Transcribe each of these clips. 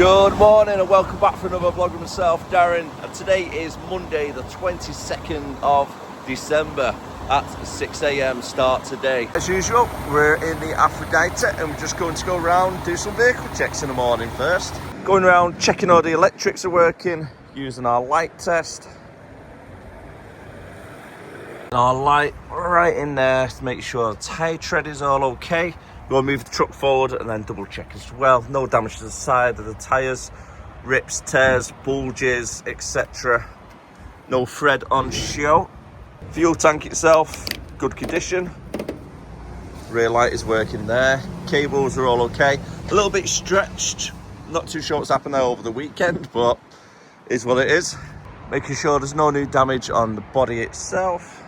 Good morning and welcome back for another vlog with myself, Darren. And today is Monday the 22nd of December at 6 AM start today. As usual, we're in the Aphrodite and we're just going to go around, do some vehicle checks in the morning first. Going around checking all the electrics are working, using our light test. Our light right in there to make sure the tyre tread is all okay. We'll move the truck forward and then double check as well. No damage to the side of the tyres, rips, tears, bulges, etc. No thread on show. Fuel tank itself, good condition. Rear light is working there. Cables are all okay. A little bit stretched. Not too sure what's happened there over the weekend, but it is what it is. Making sure there's no new damage on the body itself.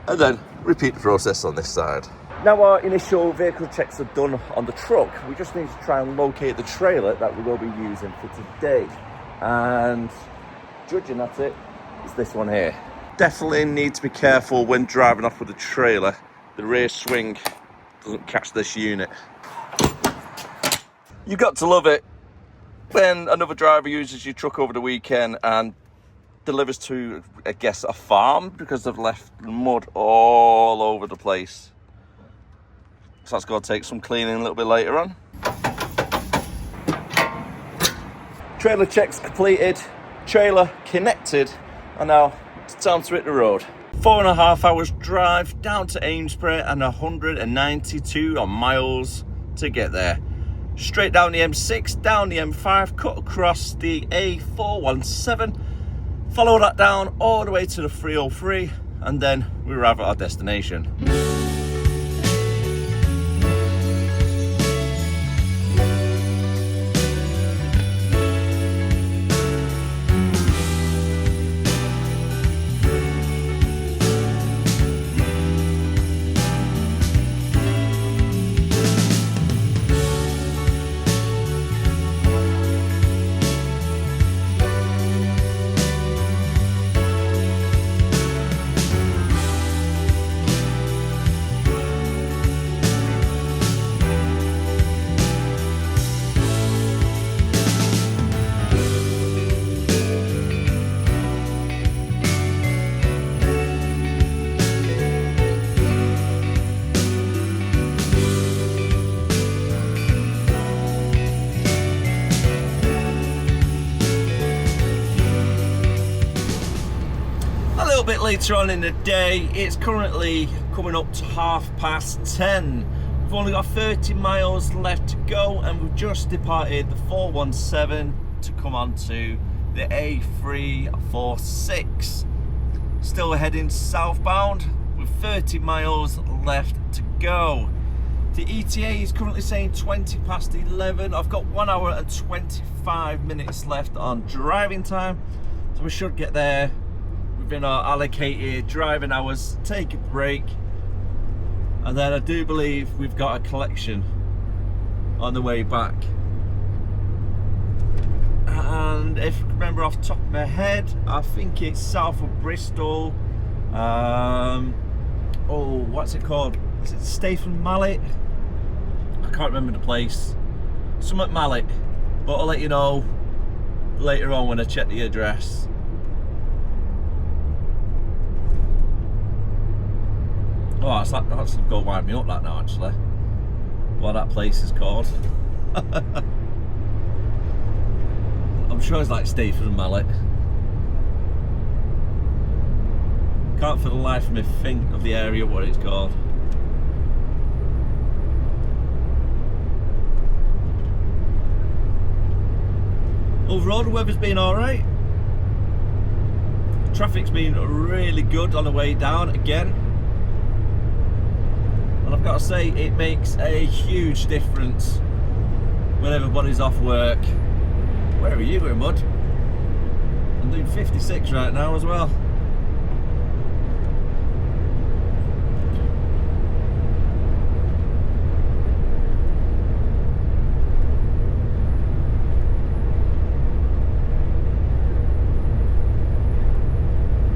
And then repeat the process on this side. Now our initial vehicle checks are done on the truck. We just need to try and locate the trailer that we will be using for today. And judging at it, it's this one here. Definitely need to be careful when driving off with the trailer. The rear swing doesn't catch this unit. You've got to love it when another driver uses your truck over the weekend and delivers to, I guess, a farm because they've left mud all over the place. So that's going to take some cleaning a little bit later on. Trailer checks completed, trailer connected, and now it's time to hit the road. 4.5 hours drive down to Amesbury and 192 miles to get there. Straight down the M6, down the M5, cut across the A417, follow that down all the way to the 303, and then we arrive at our destination. A bit later on in the day, it's currently coming up to 10:30. We've only got 30 miles left to go and we've just departed the 417 to come on to the A346. Still heading southbound with 30 miles left to go. The ETA is currently saying 11:20. I've got 1 hour and 25 minutes left on driving time, so we should get there within our allocated driving hours, take a break, and then I do believe we've got a collection on the way back. And if I remember off the top of my head, I think it's south of Bristol. Oh, what's it called? Is it Stephen Mallet? I can't remember the place. Something Mallet, but I'll let you know later on when I check the address. Oh, that's going to wind me up that now, actually. What that place is called. I'm sure it's like Stephen Mallet. Can't for the life of me think of the area what it's called. Overall, the weather's been alright. Traffic's been really good on the way down again. And I've got to say, it makes a huge difference when everybody's off work. Where are you going, bud? I'm doing 56 right now as well.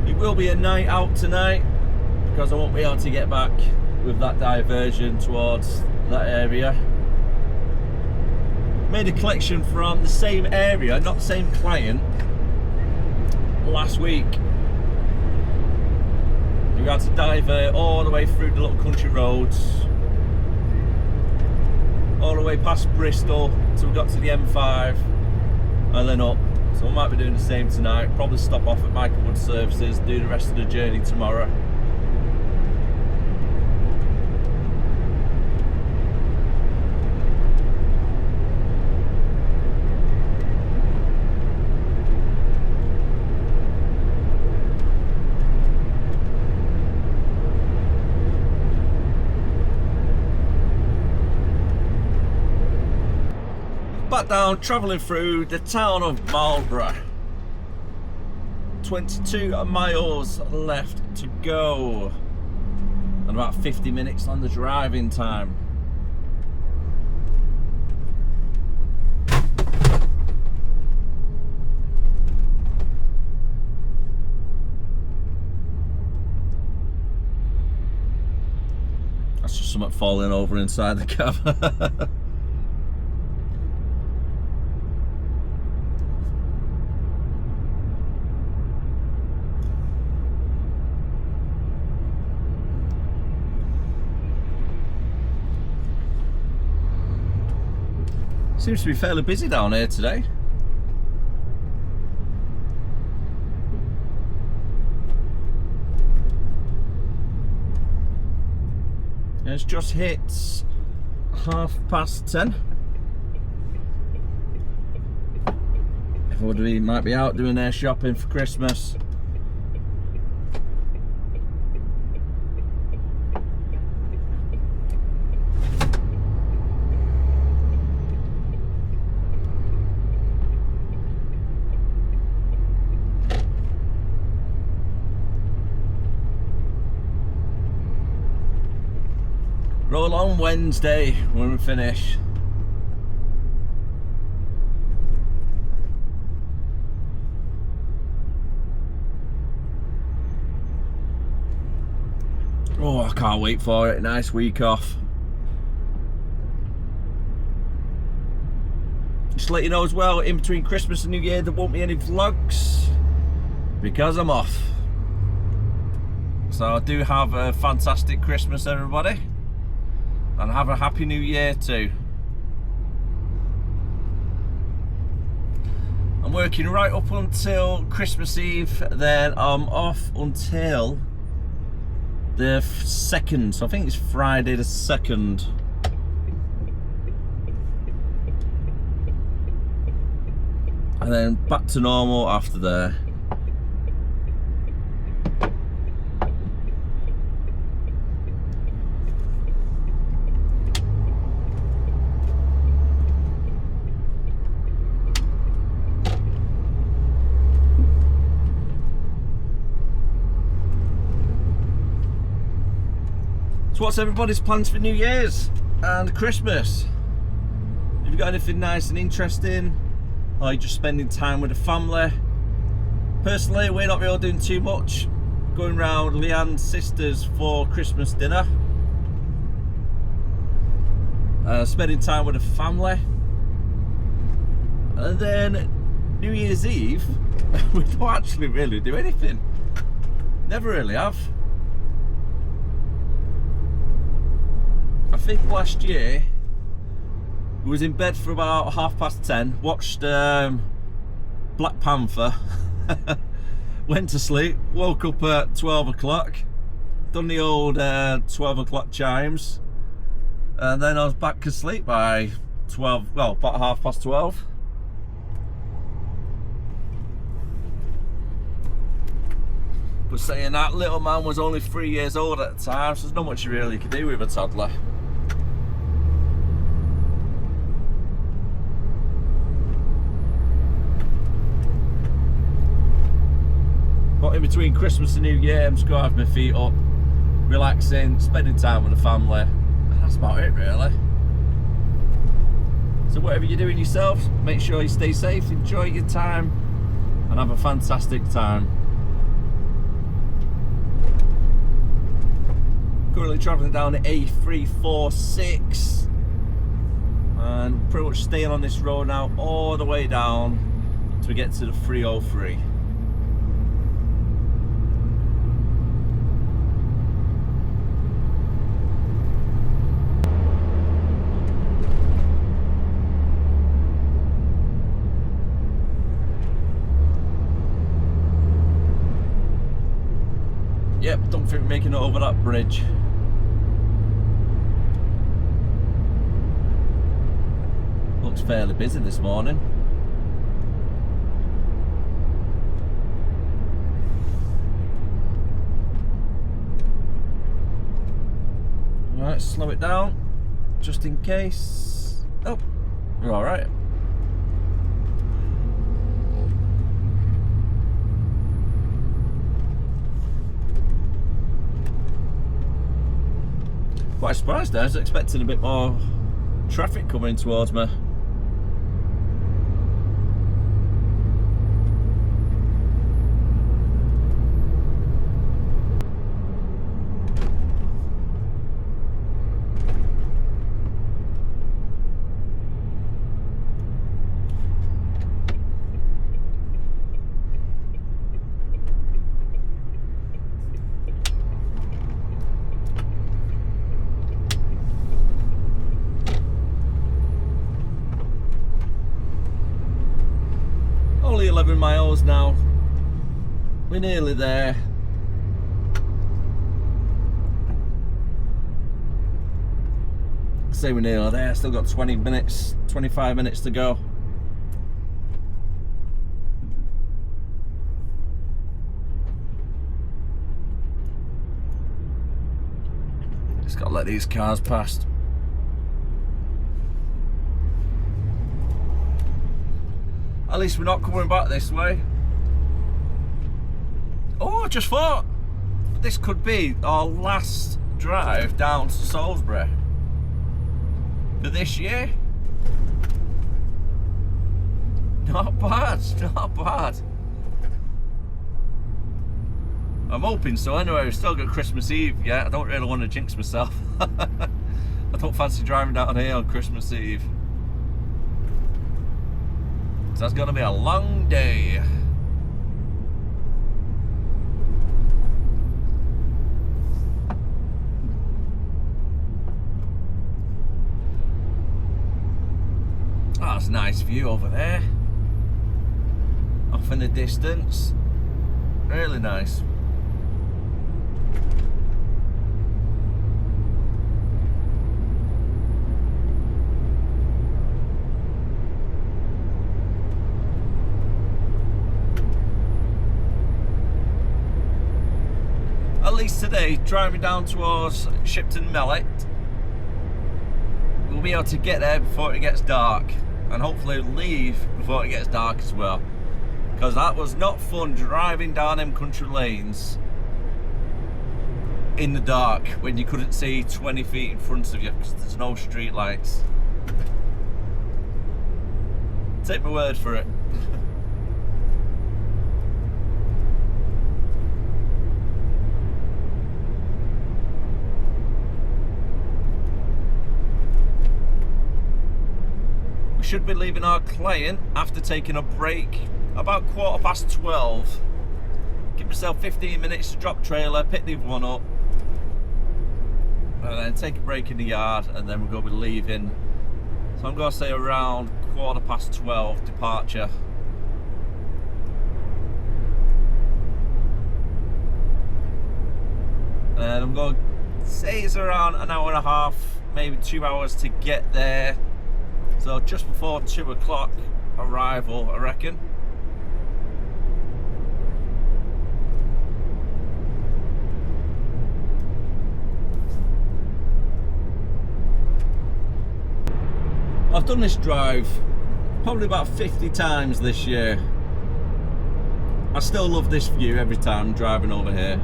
It will be a night out tonight because I won't be able to get back with that diversion towards that area. Made a collection from the same area, not the same client, last week. We had to divert all the way through the little country roads, all the way past Bristol till we got to the M5 and then up. So we might be doing the same tonight. Probably stop off at Michael Wood Services, do the rest of the journey tomorrow. Back down, travelling through the town of Marlborough. 22 miles left to go. And about 50 minutes on the driving time. That's just something falling over inside the cab. Seems to be fairly busy down here today. It's just hit 10:30. Everybody might be out doing their shopping for Christmas. Roll on Wednesday when we finish. Oh, I can't wait for it. Nice week off. Just to let you know as well, in between Christmas and New Year there won't be any vlogs because I'm off. So I do have a fantastic Christmas, everybody. And have a happy new year too. I'm working right up until Christmas Eve, then I'm off until the 2nd, so I think it's Friday the 2nd. And then back to normal after there. So what's everybody's plans for New Year's and Christmas? Have you got anything nice and interesting? Or are you just spending time with the family? Personally, we're not really doing too much. Going round Leanne's sister's for Christmas dinner. Spending time with the family. And then New Year's Eve, we don't actually really do anything. Never really have. I think last year we was in bed for about 10:30, watched Black Panther, went to sleep, woke up at 12 o'clock, done the old 12 o'clock chimes, and then I was back asleep by 12, well, about 12:30. But saying that, little man was only 3 years old at the time, so there's not much you really could do with a toddler. But in between Christmas and New Year, I'm just going to have my feet up, relaxing, spending time with the family, and that's about it really. So whatever you're doing yourself, make sure you stay safe, enjoy your time, and have a fantastic time. Currently travelling down the A346, and pretty much staying on this road now all the way down till we get to the 303. Yep, don't think we're making it over that bridge. Looks fairly busy this morning. Alright, slow it down, just in case. Oh, we're alright. Quite surprised there. I was expecting a bit more traffic coming towards me. Only 11 miles now. We're nearly there. Say we're nearly there. Still got 20 minutes, 25 minutes to go. Just gotta let these cars past. At least we're not coming back this way. Oh, I just thought this could be our last drive down to Salisbury for this year. Not bad, not bad. I'm hoping so anyway. We've still got Christmas Eve yet. I don't really want to jinx myself. I don't fancy driving down here on Christmas Eve. So that's going to be a long day. Oh, that's a nice view over there. Off in the distance. Really nice. At least today, driving down towards Shipton Mellet, we'll be able to get there before it gets dark, and hopefully leave before it gets dark as well, because that was not fun driving down them country lanes in the dark when you couldn't see 20 feet in front of you because there's no street lights. Take my word for it. Should be leaving our client after taking a break about 12:15. Give myself 15 minutes to drop trailer, pick the other one up, and then take a break in the yard, and then we're going to be leaving. So I'm going to say around 12:15 departure. And I'm going to say it's around an hour and a half, maybe 2 hours to get there. So just before 2 o'clock arrival, I reckon. I've done this drive probably about 50 times this year. I still love this view every time I'm driving over here.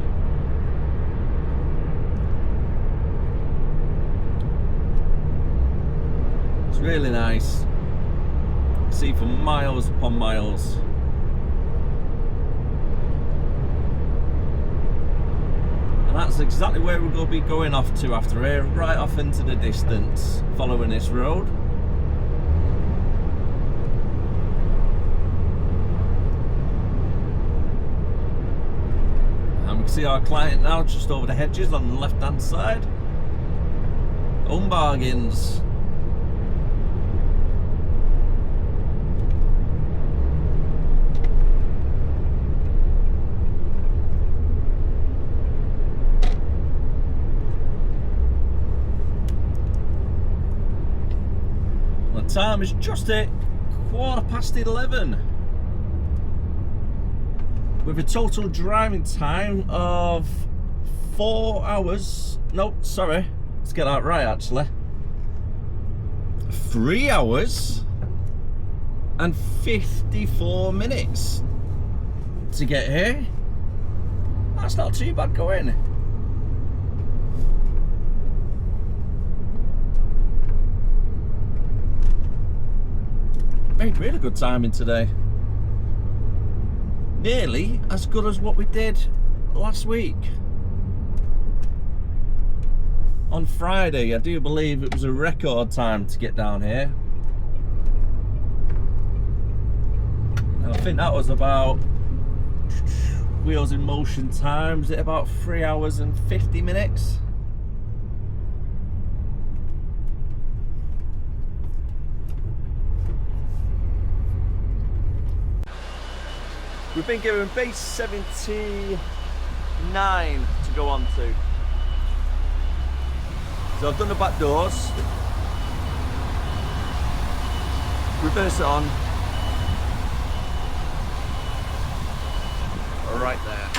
Really nice. See for miles upon miles. And that's exactly where we're going to be going off to after here, right off into the distance, following this road. see our client now, just over the hedges on the left hand side. Home bargains. The time is just at 11:15. With a total driving time of 4 hours. No, sorry. Let's get that right actually. 3 hours and 54 minutes to get here. That's not too bad going. Made really good timing today. Nearly as good as what we did last week. On Friday, I do believe it was a record time to get down here. And I think that was about wheels in motion times at about 3 hours and 50 minutes. We've been given base 79 to go on to. So I've done the back doors. Reverse it on. Right there.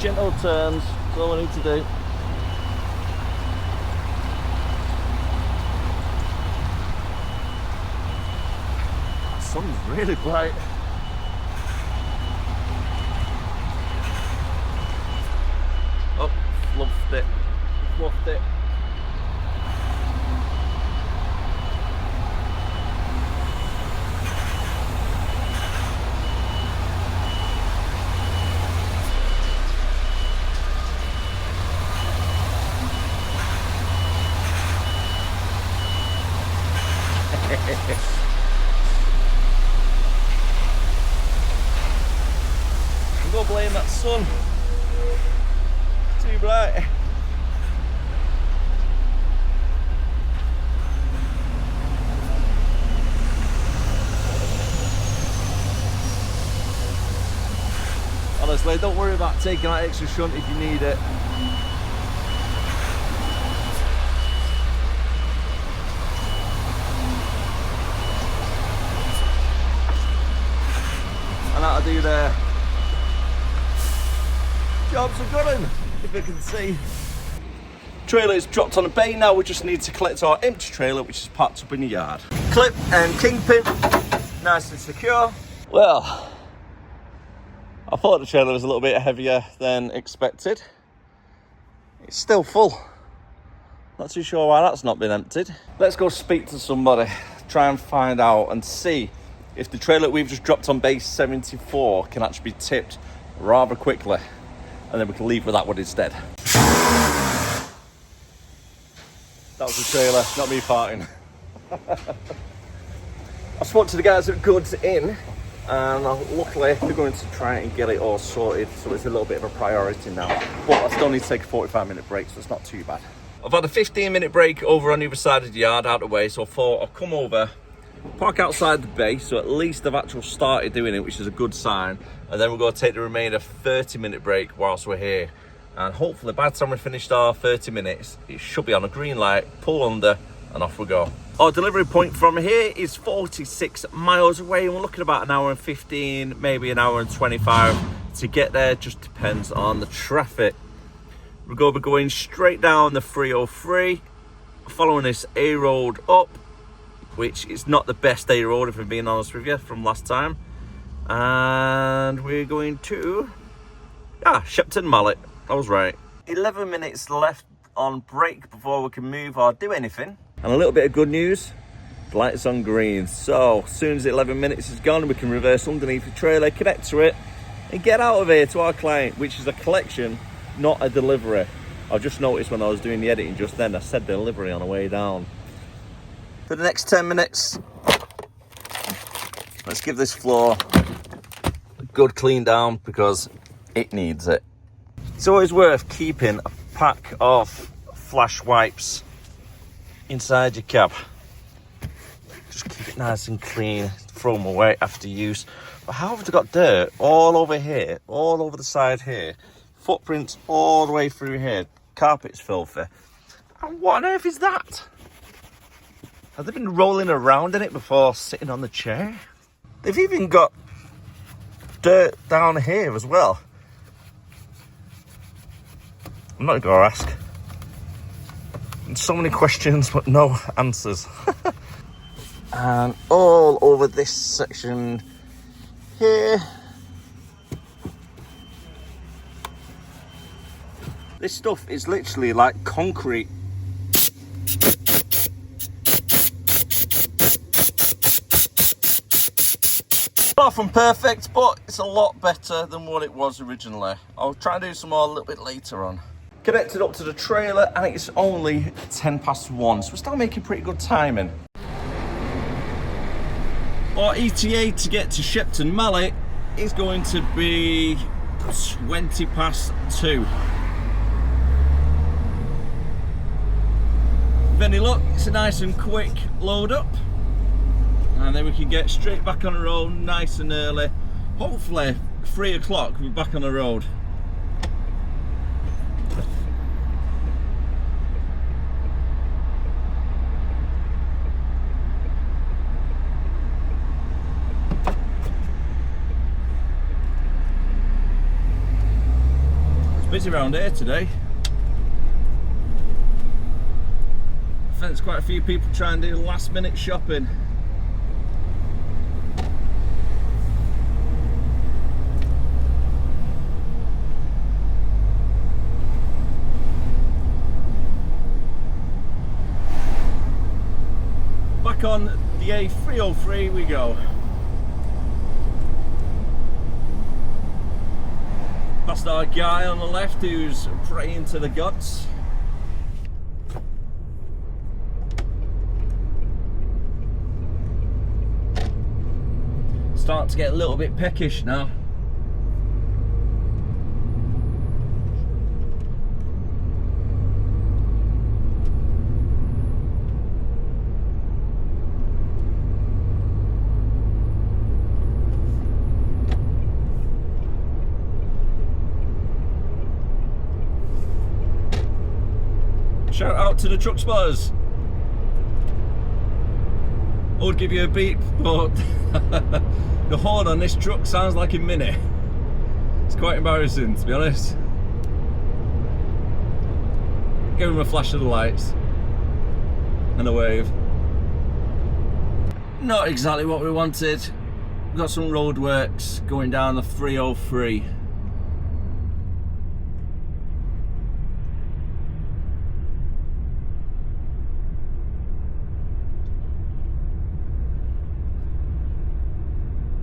Gentle turns, that's all I need to do. The sun's really bright. Oh, fluffed it. Fluffed it. I'm gonna blame that sun. Too bright. Honestly, don't worry about taking that extra shunt if you need it. And that'll do the jobs are good, if you can see. Trailer is dropped on a bay now. We just need to collect our empty trailer, which is parked up in the yard. Clip and kingpin, nice and secure. Well, I thought the trailer was a little bit heavier than expected. It's still full. Not too sure why that's not been emptied. Let's go speak to somebody, try and find out and see if the trailer we've just dropped on base 74 can actually be tipped rather quickly, and then we can leave with that one instead. That was the trailer, not me farting. I spoke to the guys at Goods Inn, and luckily they're going to try and get it all sorted, so it's a little bit of a priority now. But I still need to take a 45-minute break, so it's not too bad. I've had a 15-minute break over on the other side of the yard, out of the way, so I thought I'll come over, park outside the bay, so at least I've actually started doing it, which is a good sign. And then we're going to take the remainder 30-minute break whilst we're here. And hopefully by the time we've finished our 30 minutes, it should be on a green light, pull under, and off we go. Our delivery point from here is 46 miles away, and we're looking about an hour and 15, maybe an hour and 25 to get there. Just depends on the traffic. We're going to be going straight down the 303, following this A road up, which is not the best A road if I'm being honest with you from last time. And we're going to Shepton Mallet. I was right. 11 minutes left on break before we can move or do anything. And a little bit of good news, the light's on green. So as soon as 11 minutes is gone, we can reverse underneath the trailer, connect to it, and get out of here to our client, which is a collection, not a delivery. I just noticed when I was doing the editing just then, I said delivery on the way down. For the next 10 minutes, let's give this floor a good clean down because it needs it. It's always worth keeping a pack of flash wipes inside your cab. Just keep it nice and clean, throw them away after use. But how have they got dirt all over here, all over the side here, footprints all the way through here, carpet's filthy. And what on earth is that? Have they been rolling around in it before sitting on the chair? They've even got dirt down here as well. I'm not gonna ask. So many questions but no answers. And all over this section here. This stuff is literally like concrete. Far from perfect, but it's a lot better than what it was originally. I'll try and do some more a little bit later on. Connected up to the trailer and it's only 1:10 so we're still making pretty good timing. Our ETA to get to Shepton Mallet is going to be 2:20. With any luck, it's a nice and quick load up. And then we can get straight back on the road nice and early. Hopefully 3 o'clock we're back on the road. It's busy around here today. I think there's quite a few people trying to do last minute shopping. Back on the A303 we go. Past our guy on the left who's praying to the gods. Starting to get a little bit peckish now. Shout out to the truck spotters. I would give you a beep, but the horn on this truck sounds like a Mini. It's quite embarrassing, to be honest. Give him a flash of the lights and a wave. Not exactly what we wanted. We've got some roadworks going down the 303.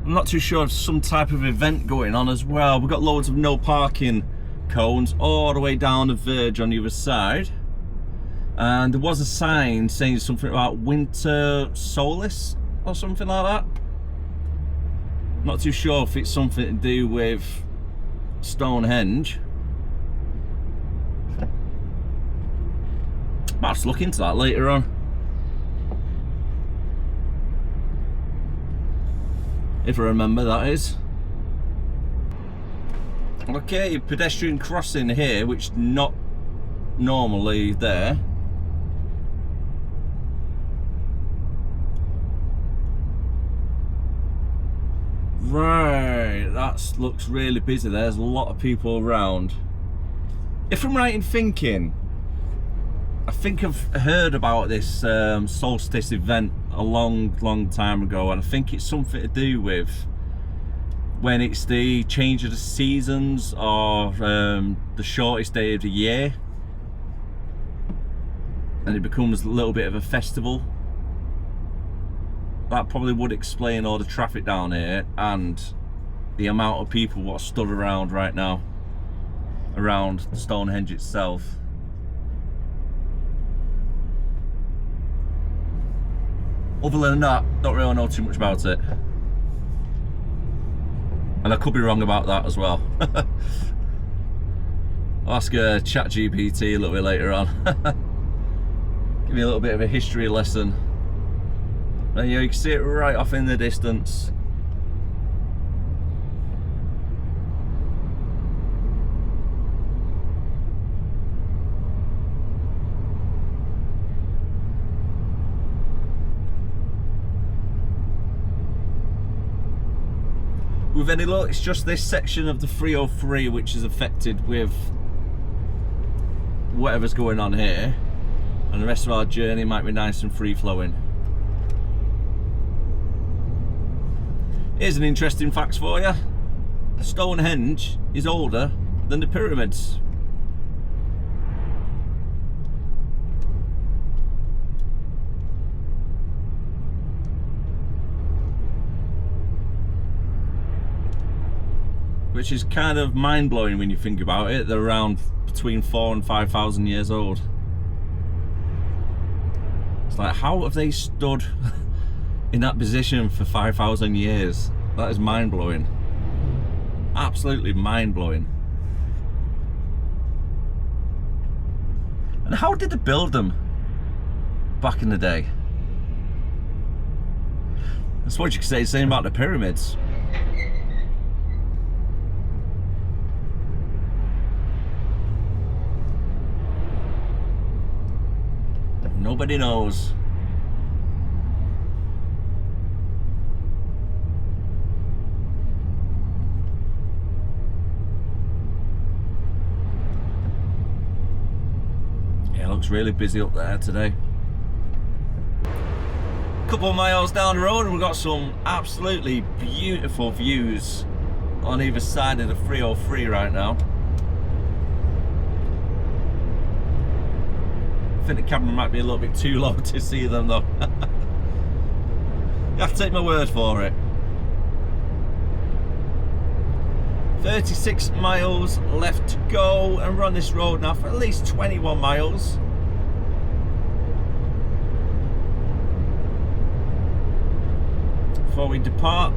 I'm not too sure if some type of event going on as well. We've got loads of no parking cones all the way down the verge on the other side. And there was a sign saying something about winter solace or something like that. Not too sure if it's something to do with Stonehenge. Might have to look into that later on. If I remember, that is. Okay, pedestrian crossing here, which not normally there. Right, that looks really busy. There's a lot of people around. If I'm right in thinking, I think I've heard about this solstice event a long time ago, and I think it's something to do with when it's the change of the seasons or the shortest day of the year, and it becomes a little bit of a festival. That probably would explain all the traffic down here and the amount of people what are stood around right now around Stonehenge itself. Other than that, don't really know too much about it. And I could be wrong about that as well. I'll ask ChatGPT a little bit later on. Give me a little bit of a history lesson. And you can see it right off in the distance. With any luck, it's just this section of the 303 which is affected with whatever's going on here, and the rest of our journey might be nice and free-flowing. Here's an interesting fact for you. Stonehenge is older than the pyramids. Which is kind of mind-blowing when you think about it. They're around between 4,000 and 5,000 years old. It's like, how have they stood in that position for 5,000 years? That is mind-blowing. Absolutely mind-blowing. And how did they build them back in the day? I suppose you could say the same about the pyramids. Nobody knows. Yeah, it looks really busy up there today. A couple of miles down the road and we've got some absolutely beautiful views on either side of the 303 right now. I think the camera might be a little bit too low to see them though. You have to take my word for it. 36 miles left to go, and we're on this road now for at least 21 miles. Before we depart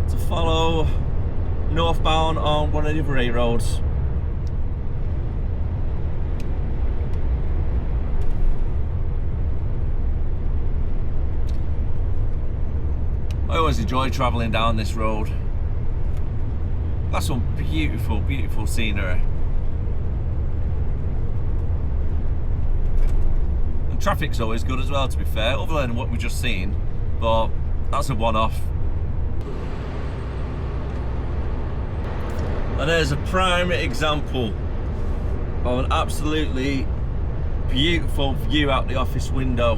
to follow northbound on one of the other A roads. I always enjoy travelling down this road. That's some beautiful, beautiful scenery. And traffic's always good as well, to be fair, other than what we've just seen, but that's a one-off. And there's a prime example of an absolutely beautiful view out the office window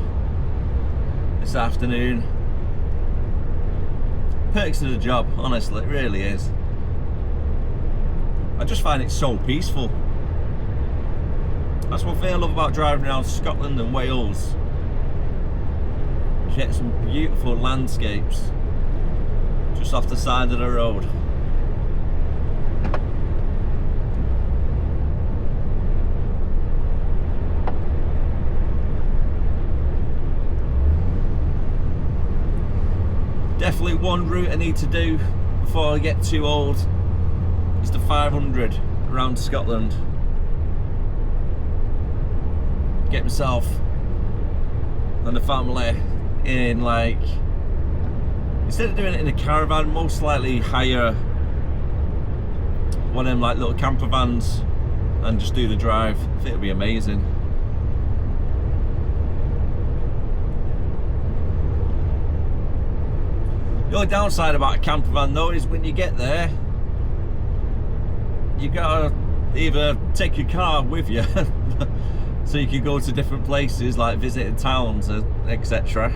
this afternoon. Perks of the job, honestly, it really is. I just find it so peaceful. That's one thing I love about driving around Scotland and Wales. You get some beautiful landscapes just off the side of the road. Definitely one route I need to do before I get too old is the 500 around Scotland. Get myself and the family in, like, instead of doing it in a caravan, most likely hire one of them like little camper vans and just do the drive. I think it'd be amazing. The only downside about a camper van though is when you get there, you gotta either take your car with you so you can go to different places like visiting towns, etc.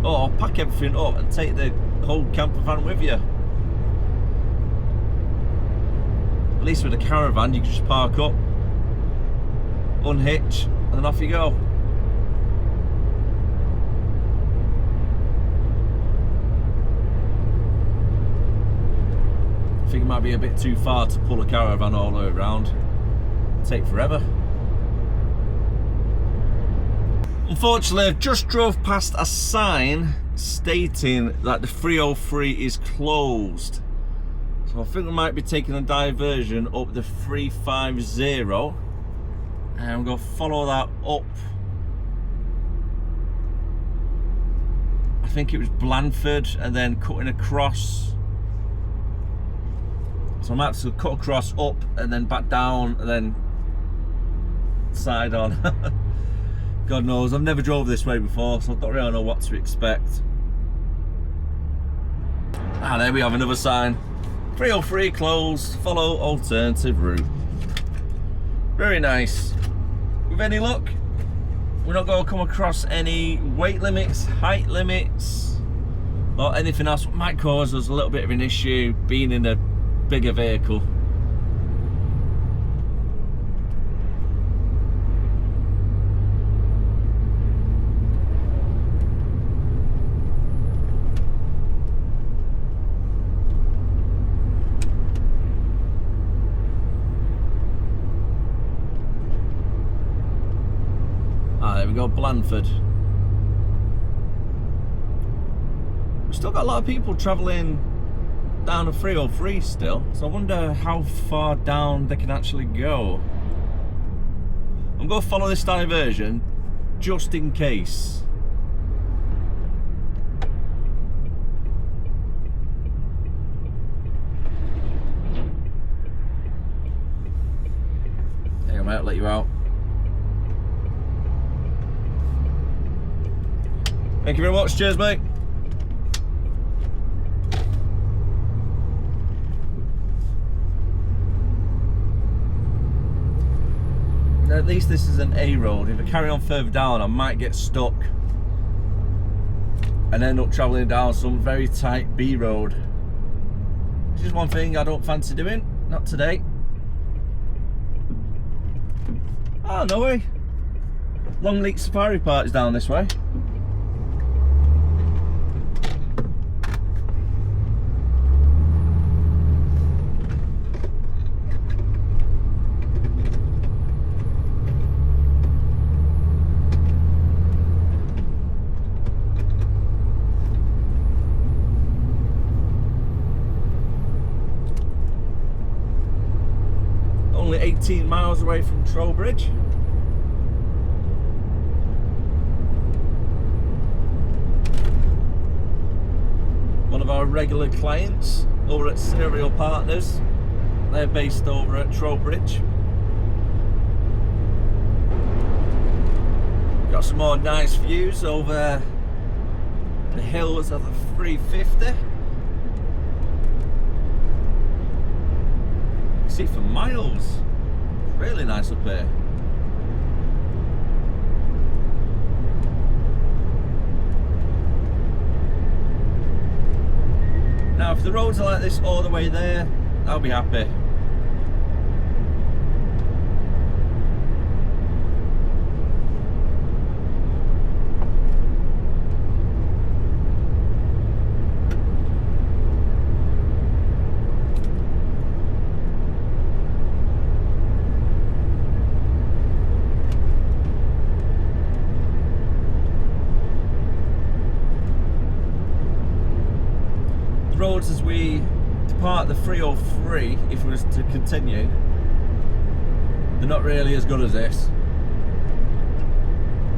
Or pack everything up and take the whole camper van with you. At least with a caravan, you can just park up, unhitch, and then off you go. I think it might be a bit too far to pull a caravan all the way around. It'd take forever. Unfortunately, I've just drove past a sign stating that the 303 is closed. So I think we might be taking a diversion up the 350 and we're going to follow that up. I think it was Blandford and then cutting across. So I might have to cut across up and then back down and then side on. God knows, I've never drove this way before, so I don't really know what to expect. Ah, there we have another sign. 303 closed, follow alternative route. Very nice. With any luck, we're not going to come across any weight limits, height limits, or anything else that might cause us a little bit of an issue being in a bigger vehicle. There we go, Blandford. We've still got a lot of people travelling down a 303 still, so I wonder how far down they can actually go. I'm going to follow this diversion just in case. Hang on, mate, I'll let you out. Thank you very much, cheers mate. At least this is an A road. If I carry on further down, I might get stuck and end up travelling down some very tight B road. Which is one thing I don't fancy doing, not today. Oh, no way. Longleat Safari Park is down this way. Only 18 miles away from Trowbridge. One of our regular clients over at Serial Partners. They're based over at Trowbridge. Got some more nice views over the hills of the 350. See for miles. It's really nice up here. Now if the roads are like this all the way there, I'll be happy. Roads as we depart the 303, if we was to continue, they're not really as good as this.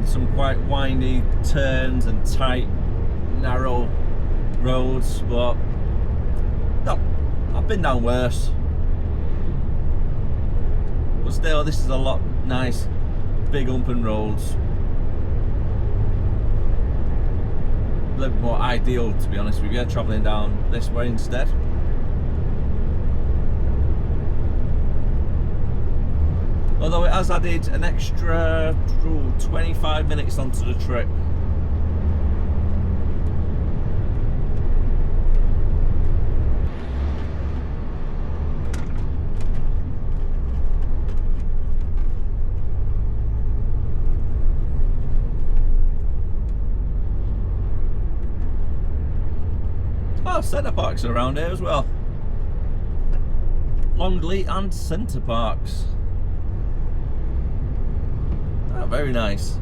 Some quite windy turns and tight, narrow roads, but no, I've been down worse. But still, this is a lot nice, big open roads. A little bit more ideal, to be honest with you, travelling down this way instead. Although it has added an extra 25 minutes onto the trip. Oh, Centre Parks are around here as well. Longley and Centre Parks. Oh, very nice.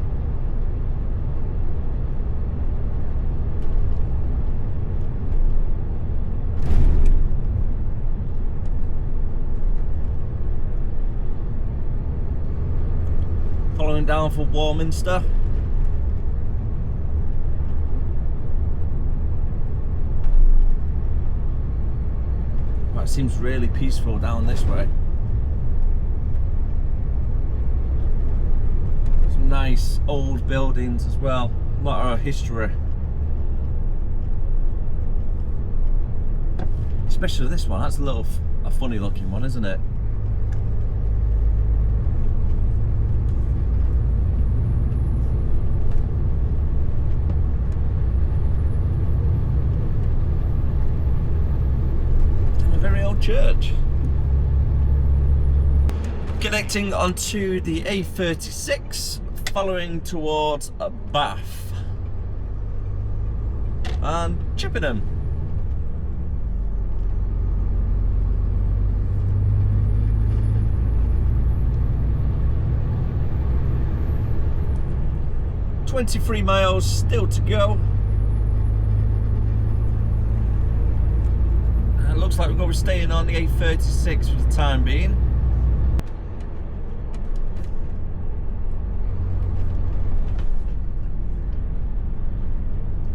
Following down for Warminster. Well, it seems really peaceful down this way. Some nice old buildings as well. A lot of history. Especially this one. That's a funny looking one, isn't it? Church. Connecting onto the A36, following towards Bath and Chippenham. "23 miles still to go. Looks like we're going to be staying on the A36 for the time being.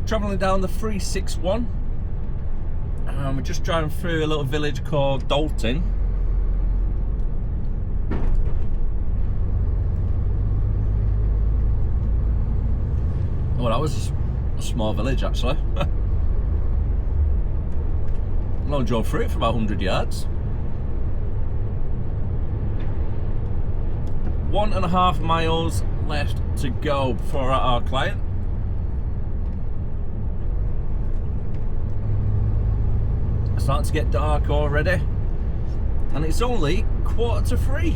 Travelling down the 361. We're just driving through a little village called Outin. Oh, that was a small village actually. I drove through it for about 100 yards. 1.5 miles left to go before our client. It's starting to get dark already, and it's only 2:45.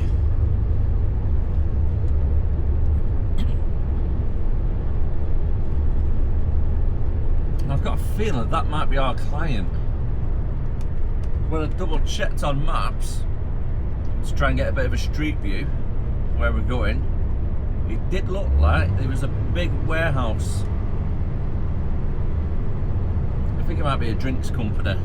And I've got a feeling that might be our client. When I double checked on maps to try and get a bit of a street view where we're going, it did look like there was a big warehouse. I think it might be a drinks company.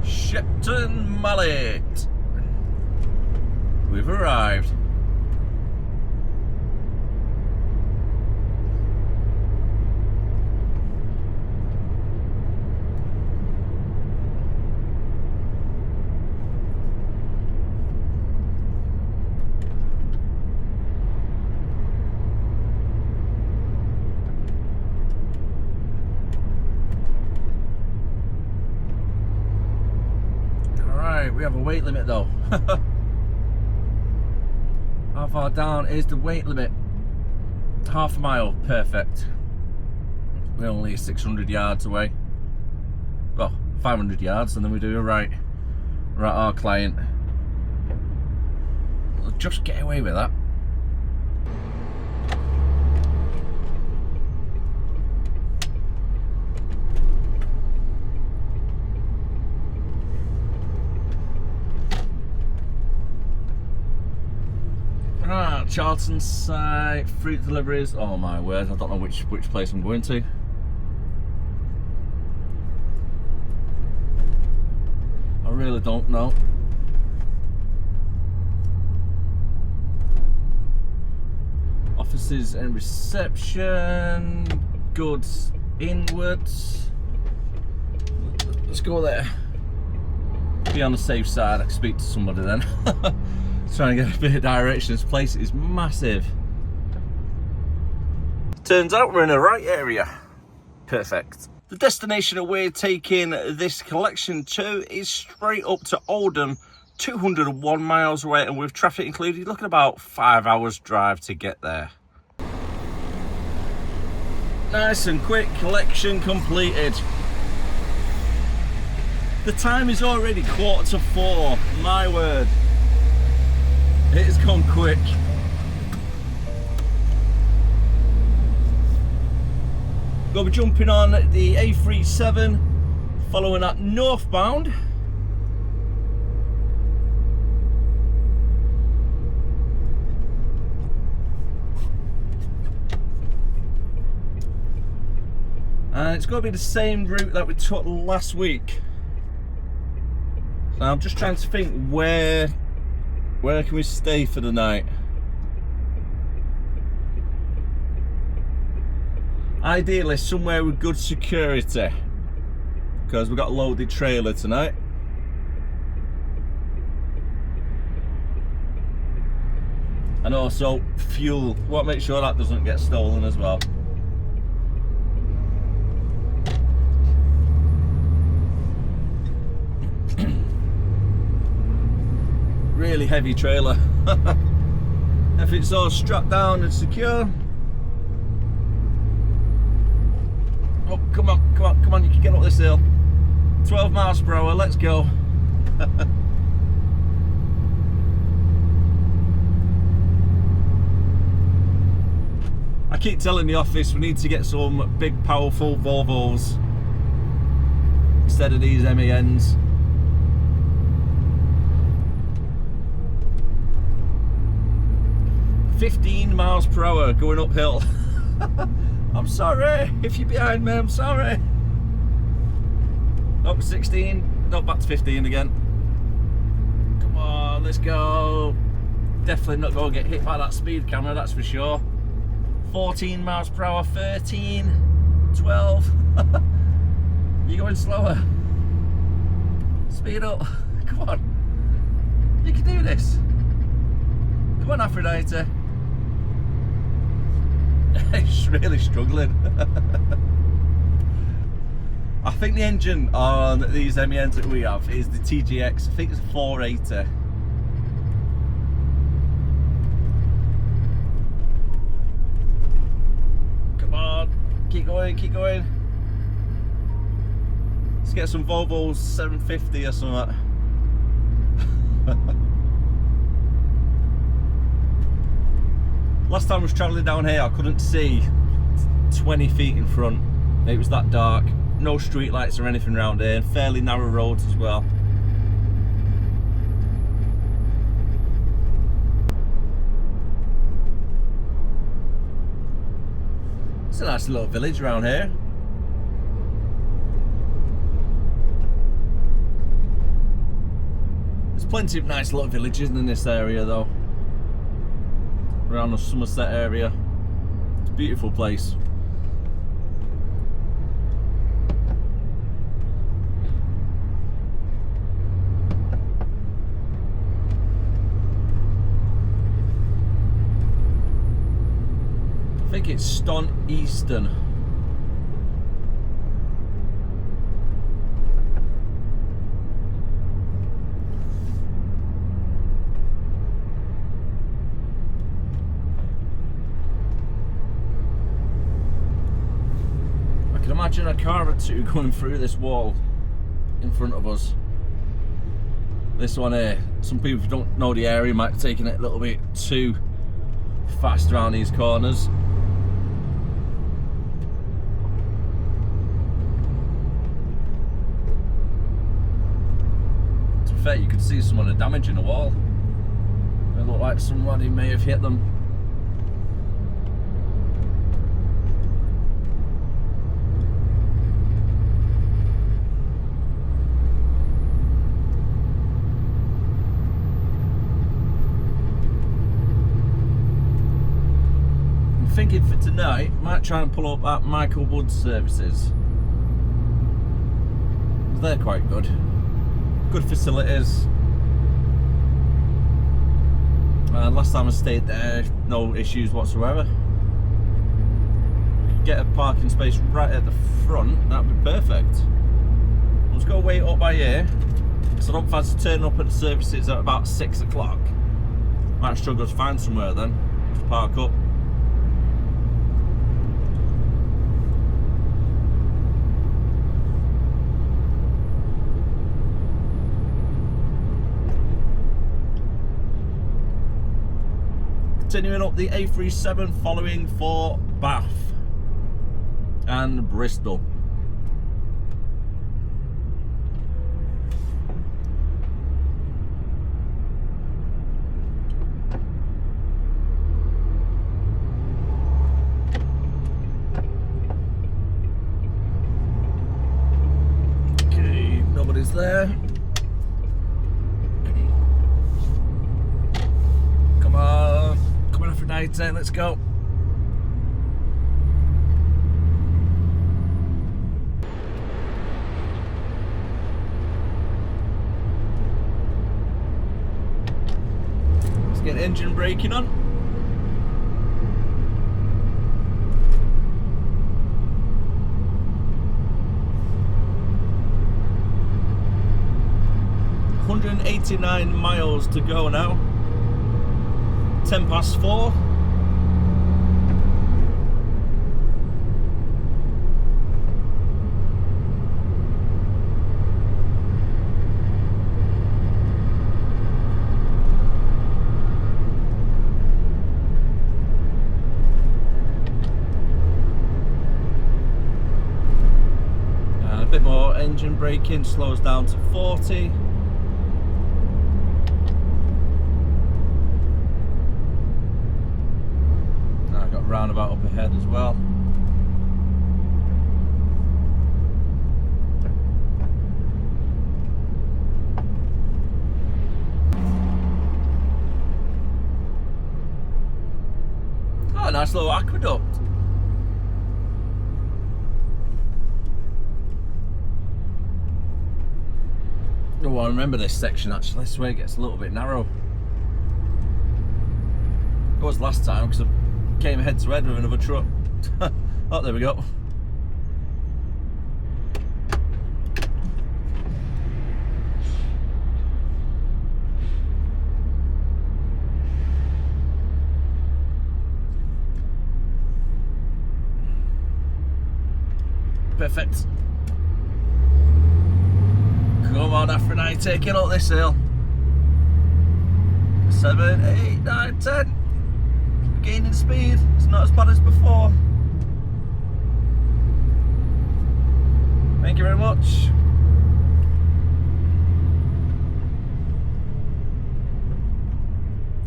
Shepton Mallet. We've arrived. We have a weight limit though. How far down is the weight limit? Half a mile, perfect. We're only 600 yards away. Well, 500 yards, and then we do a right. We're at our client. We'll just get away with that. Charlton site, fruit deliveries. Oh my word, I don't know which place I'm going to. I really don't know. Offices and reception, goods inwards. Let's go there. Be on the safe side, I can speak to somebody then. Trying to get a bit of direction. This place is massive. Turns out we're in the right area. Perfect. The destination that we're taking this collection to is straight up to Oldham, 201 miles away, and with traffic included, you're looking about 5 hours drive to get there. Nice and quick, collection completed. The time is already 3:45, my word. It has gone quick. We'll be jumping on the A37, following that northbound. And it's going to be the same route that we took last week. So I'm just trying to think where can we stay for the night. Ideally somewhere with good security, because we've got a loaded trailer tonight. And also fuel. We want to make sure that doesn't get stolen as well. Really heavy trailer. If it's all strapped down and secure. Oh, come on, you can get up this hill. 12 miles per hour, let's go. I keep telling the office we need to get some big powerful Volvos instead of these MENs. "15 miles per hour going uphill." I'm sorry if you're behind me, I'm sorry. Up 16, no, back to 15 again. Come on, let's go. Definitely not going to get hit by that speed camera, that's for sure. 14 miles per hour, 13, 12. You're going slower. Speed up, come on. You can do this. Come on, Aphrodite. It's really struggling. I think the engine on these MENs that we have is the TGX. I think it's 480. Come on, keep going, keep going. Let's get some Volvos 750 or something. Last time I was travelling down here, I couldn't see 20 feet in front. It was that dark. No street lights or anything around here, and fairly narrow roads as well. It's a nice little village around here. There's plenty of nice little villages in this area though. Around the Somerset area. It's a beautiful place. I think it's Stonehenge. Imagine a car or two going through this wall in front of us. This one here, some people who don't know the area might be taking it a little bit too fast around these corners. To be fair, you could see some of the damage in the wall. It looked like somebody may have hit them. Thinking for tonight, might try and pull up at Michael Wood's services. They're quite good. Good facilities. Last time I stayed there, no issues whatsoever. Get a parking space right at the front, that'd be perfect. I'm just going to wait up by here, because I don't fancy turning up at the services at about 6 o'clock. Might struggle to find somewhere then, just park up. Continuing up the A37, following for Bath. and Bristol. Okay, nobody's there. Come on Aphrodite, let's go. Let's get engine braking on. $189 miles to go now. 10 past 4. A bit more engine braking, slows down to 40. Roundabout up ahead as well. Oh, nice little aqueduct. Oh, I remember this section actually. This way it gets a little bit narrow. It was last time because came head to head with another truck. Oh, there we go. Perfect. Come on, Aphrodite, get up this hill. 7, 8, 9, 10. Gaining speed, it's not as bad as before. Thank you very much.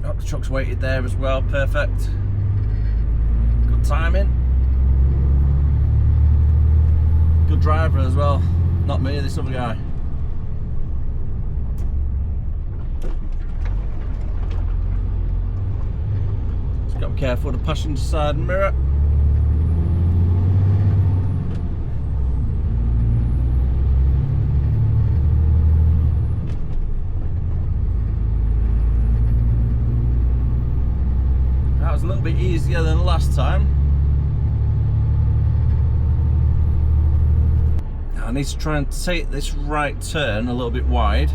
Oh, the truck's waited there as well, perfect. Good timing. Good driver as well, not me, this other guy. Got to be careful of the passenger side mirror. That was a little bit easier than last time. I need to try and take this right turn a little bit wide.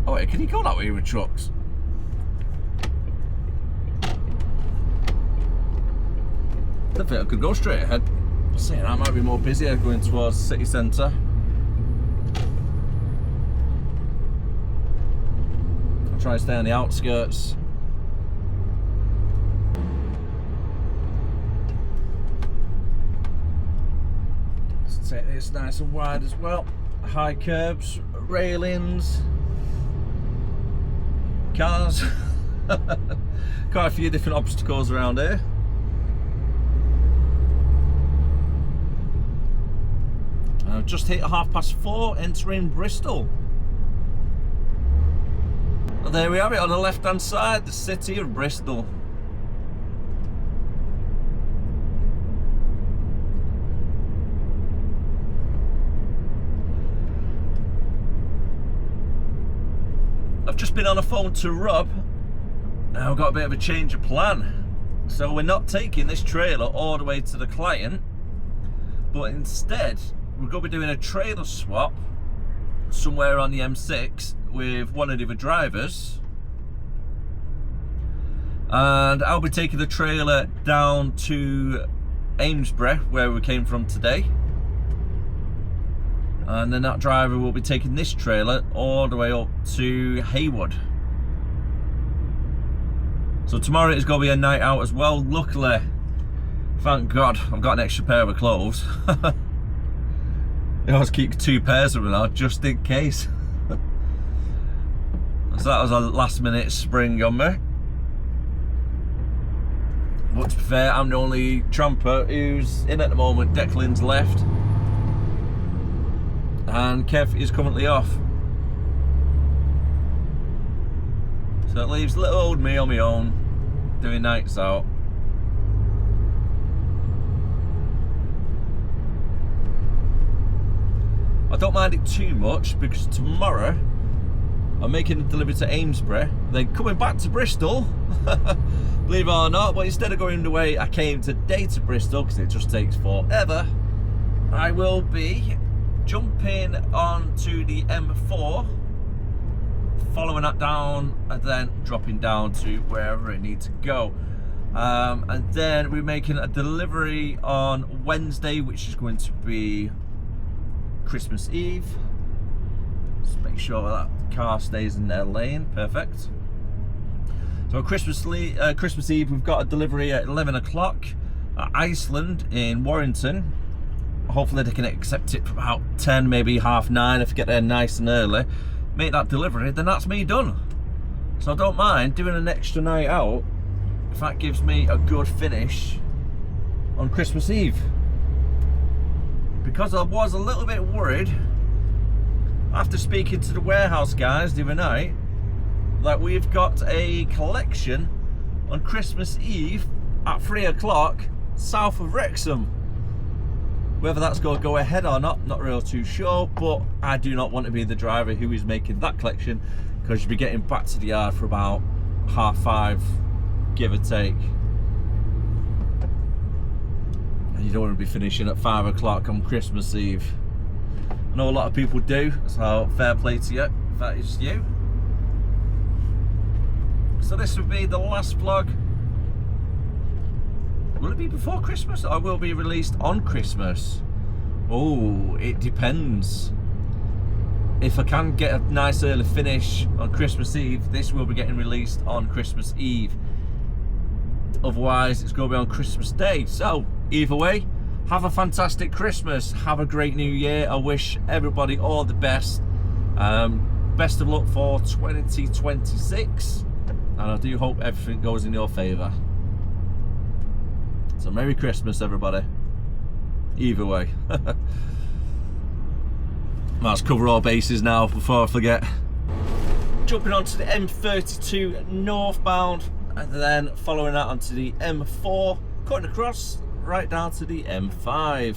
Oh wait, can you go that way with trucks? I don't think I could go straight ahead. Saying that might be more busier going towards the city centre. I'll try and stay on the outskirts. Let's take this nice and wide as well. High curbs, railings. Cars. Quite a few different obstacles around here. I've just hit 4:30, entering Bristol. Well, there we have it on the left hand side, the city of Bristol. I've just been on the phone to Rob. Now I've got a bit of a change of plan. So we're not taking this trailer all the way to the client, but instead we're going to be doing a trailer swap somewhere on the M6 with one of the other drivers. And I'll be taking the trailer down to Amesbury, where we came from today. And then that driver will be taking this trailer all the way up to Haywood. So tomorrow is going to be a night out as well. Luckily, thank God, I've got an extra pair of clothes. I always keep 2 pairs of them now, just in case. So that was a last minute spring on me. But to be fair, I'm the only tramper who's in at the moment. Declan's left. And Kev is currently off. So it leaves little old me on my own, doing nights out. I don't mind it too much because tomorrow I'm making a delivery to Amesbury, then coming back to Bristol, believe it or not, but instead of going the way I came today to Bristol, because it just takes forever, I will be jumping onto the M4, following that down, and then dropping down to wherever it needs to go. And then we're making a delivery on Wednesday, which is going to be Christmas Eve. Just make sure that the car stays in their lane. Perfect. So Christmas Eve, we've got a delivery at 11 o'clock at Iceland in Warrington. Hopefully they can accept it for about 10, maybe half 9 if you get there nice and early. Make that delivery, then that's me done. So I don't mind doing an extra night out if that gives me a good finish on Christmas Eve. Because I was a little bit worried after speaking to the warehouse guys the other night that we've got a collection on Christmas Eve at 3 o'clock south of Wrexham. Whether that's going to go ahead or not really too sure, but I do not want to be the driver who is making that collection, because you'll be getting back to the yard for about 5:30, give or take. And you don't want to be finishing at 5 o'clock on Christmas Eve. I know a lot of people do, so fair play to you if that is you. So this will be the last vlog. Will it be before Christmas or will it be released on Christmas? Oh, it depends. If I can get a nice early finish on Christmas Eve, this will be getting released on Christmas Eve. Otherwise, it's going to be on Christmas Day. So, either way, have a fantastic Christmas. Have a great New Year. I wish everybody all the best. Best of luck for 2026. And I do hope everything goes in your favour. So Merry Christmas, everybody. Either way. Let's cover all bases now before I forget. Jumping onto the M32 northbound, and then following that onto the M4, cutting across right down to the M5.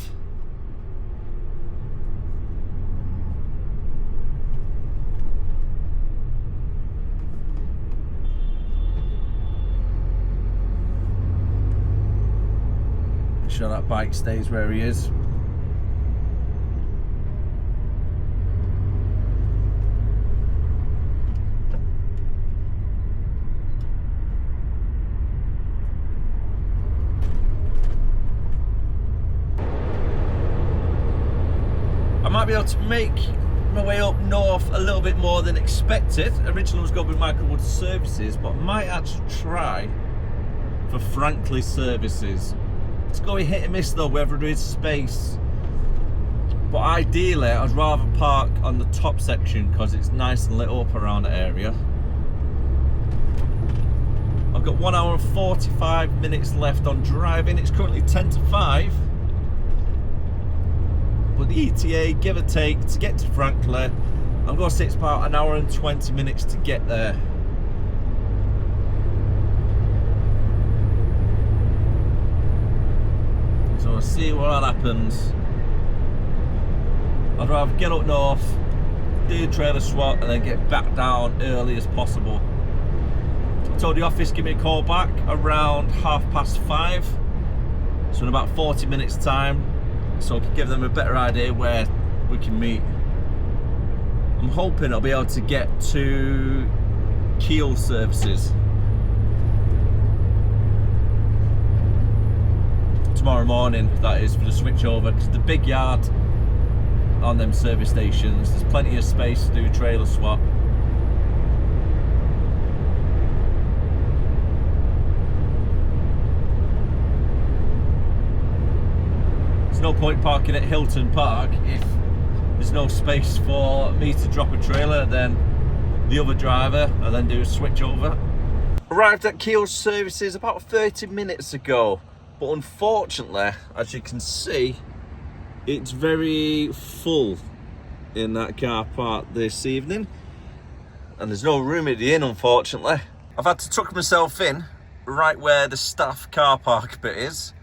Make sure that bike stays where he is. I might be able to make my way up north a little bit more than expected. Originally I was going with Michaelwood Services, but I might actually try for Franklin Services. It's going to be hit and miss though, whether there is space. But ideally, I'd rather park on the top section because it's nice and lit up around the area. I've got 1 hour and 45 minutes left on driving. It's currently 10 to 5. But the ETA, give or take, to get to Franklin, I'm going to say it's about 1 hour and 20 minutes to get there. So we'll see what happens. I'd rather get up north, do the trailer swap, and then get back down early as possible. I told the office give me a call back around 5:30. So in about 40 minutes time, so I can give them a better idea where we can meet. I'm hoping I'll be able to get to Keele services tomorrow morning, that is, for the switch over, because the big yard on them service stations, there's plenty of space to do a trailer swap. There's no point parking at Hilton Park if there's no space for me to drop a trailer, then the other driver, and then do a switch over. Arrived at Keele services about 30 minutes ago, but unfortunately, as you can see, it's very full in that car park this evening, and there's no room at the inn, unfortunately. I've had to tuck myself in right where the staff car park bit is,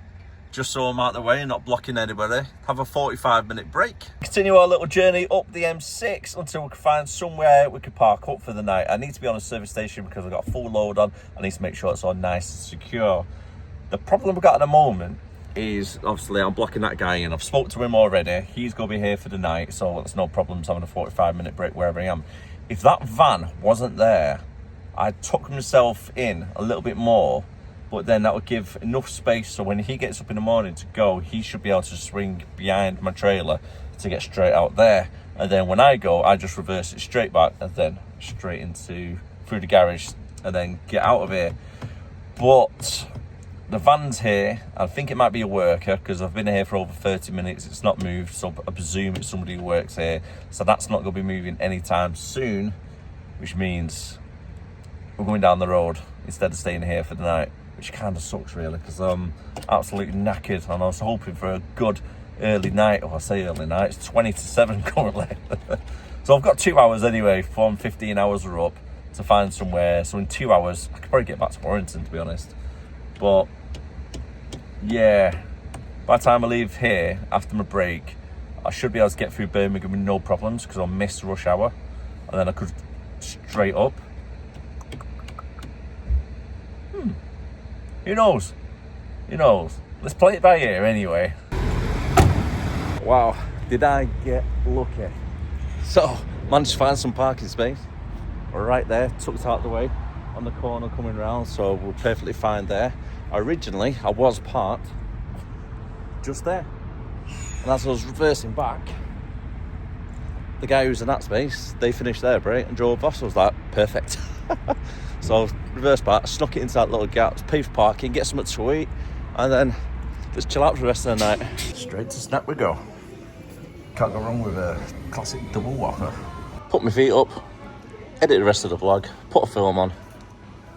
just so I'm out of the way and not blocking anybody. Have a 45-minute break. Continue our little journey up the M6 until we can find somewhere we can park up for the night. I need to be on a service station because I've got a full load on. I need to make sure it's all nice and secure. The problem we've got at the moment is, obviously, I'm blocking that guy in. I've spoke to him already. He's going to be here for the night, so there's no problems having a 45-minute break wherever I am. If that van wasn't there, I'd tuck myself in a little bit more, but then that would give enough space so when he gets up in the morning to go, he should be able to swing behind my trailer to get straight out there. And then when I go, I just reverse it straight back and then straight into through the garage and then get out of here. But the van's here. I think it might be a worker because I've been here for over 30 minutes. It's not moved, so I presume it's somebody who works here. So that's not going to be moving anytime soon, which means we're going down the road instead of staying here for the night, which kind of sucks really because I'm absolutely knackered and I was hoping for a good early night. Oh, I say early night, it's 20 to 7 currently. So I've got 2 hours anyway from 15 hours are up to find somewhere. So in 2 hours, I could probably get back to Warrington, to be honest. But yeah, by the time I leave here after my break, I should be able to get through Birmingham with no problems because I'll miss rush hour and then I could straight up. Who knows? Who knows? Let's play it by ear anyway. Wow, did I get lucky? So, managed to find some parking space. We're right there, tucked out the way on the corner coming round, so we're perfectly fine there. Originally, I was parked just there. And as I was reversing back, the guy who's in that space, they finished their break and drove off, so I was like, perfect. So reverse back, snuck it into that little gap, pay for parking, get something to eat, and then just chill out for the rest of the night. Straight to snack we go. Can't go wrong with a classic double whopper. Put my feet up, edit the rest of the vlog, put a film on,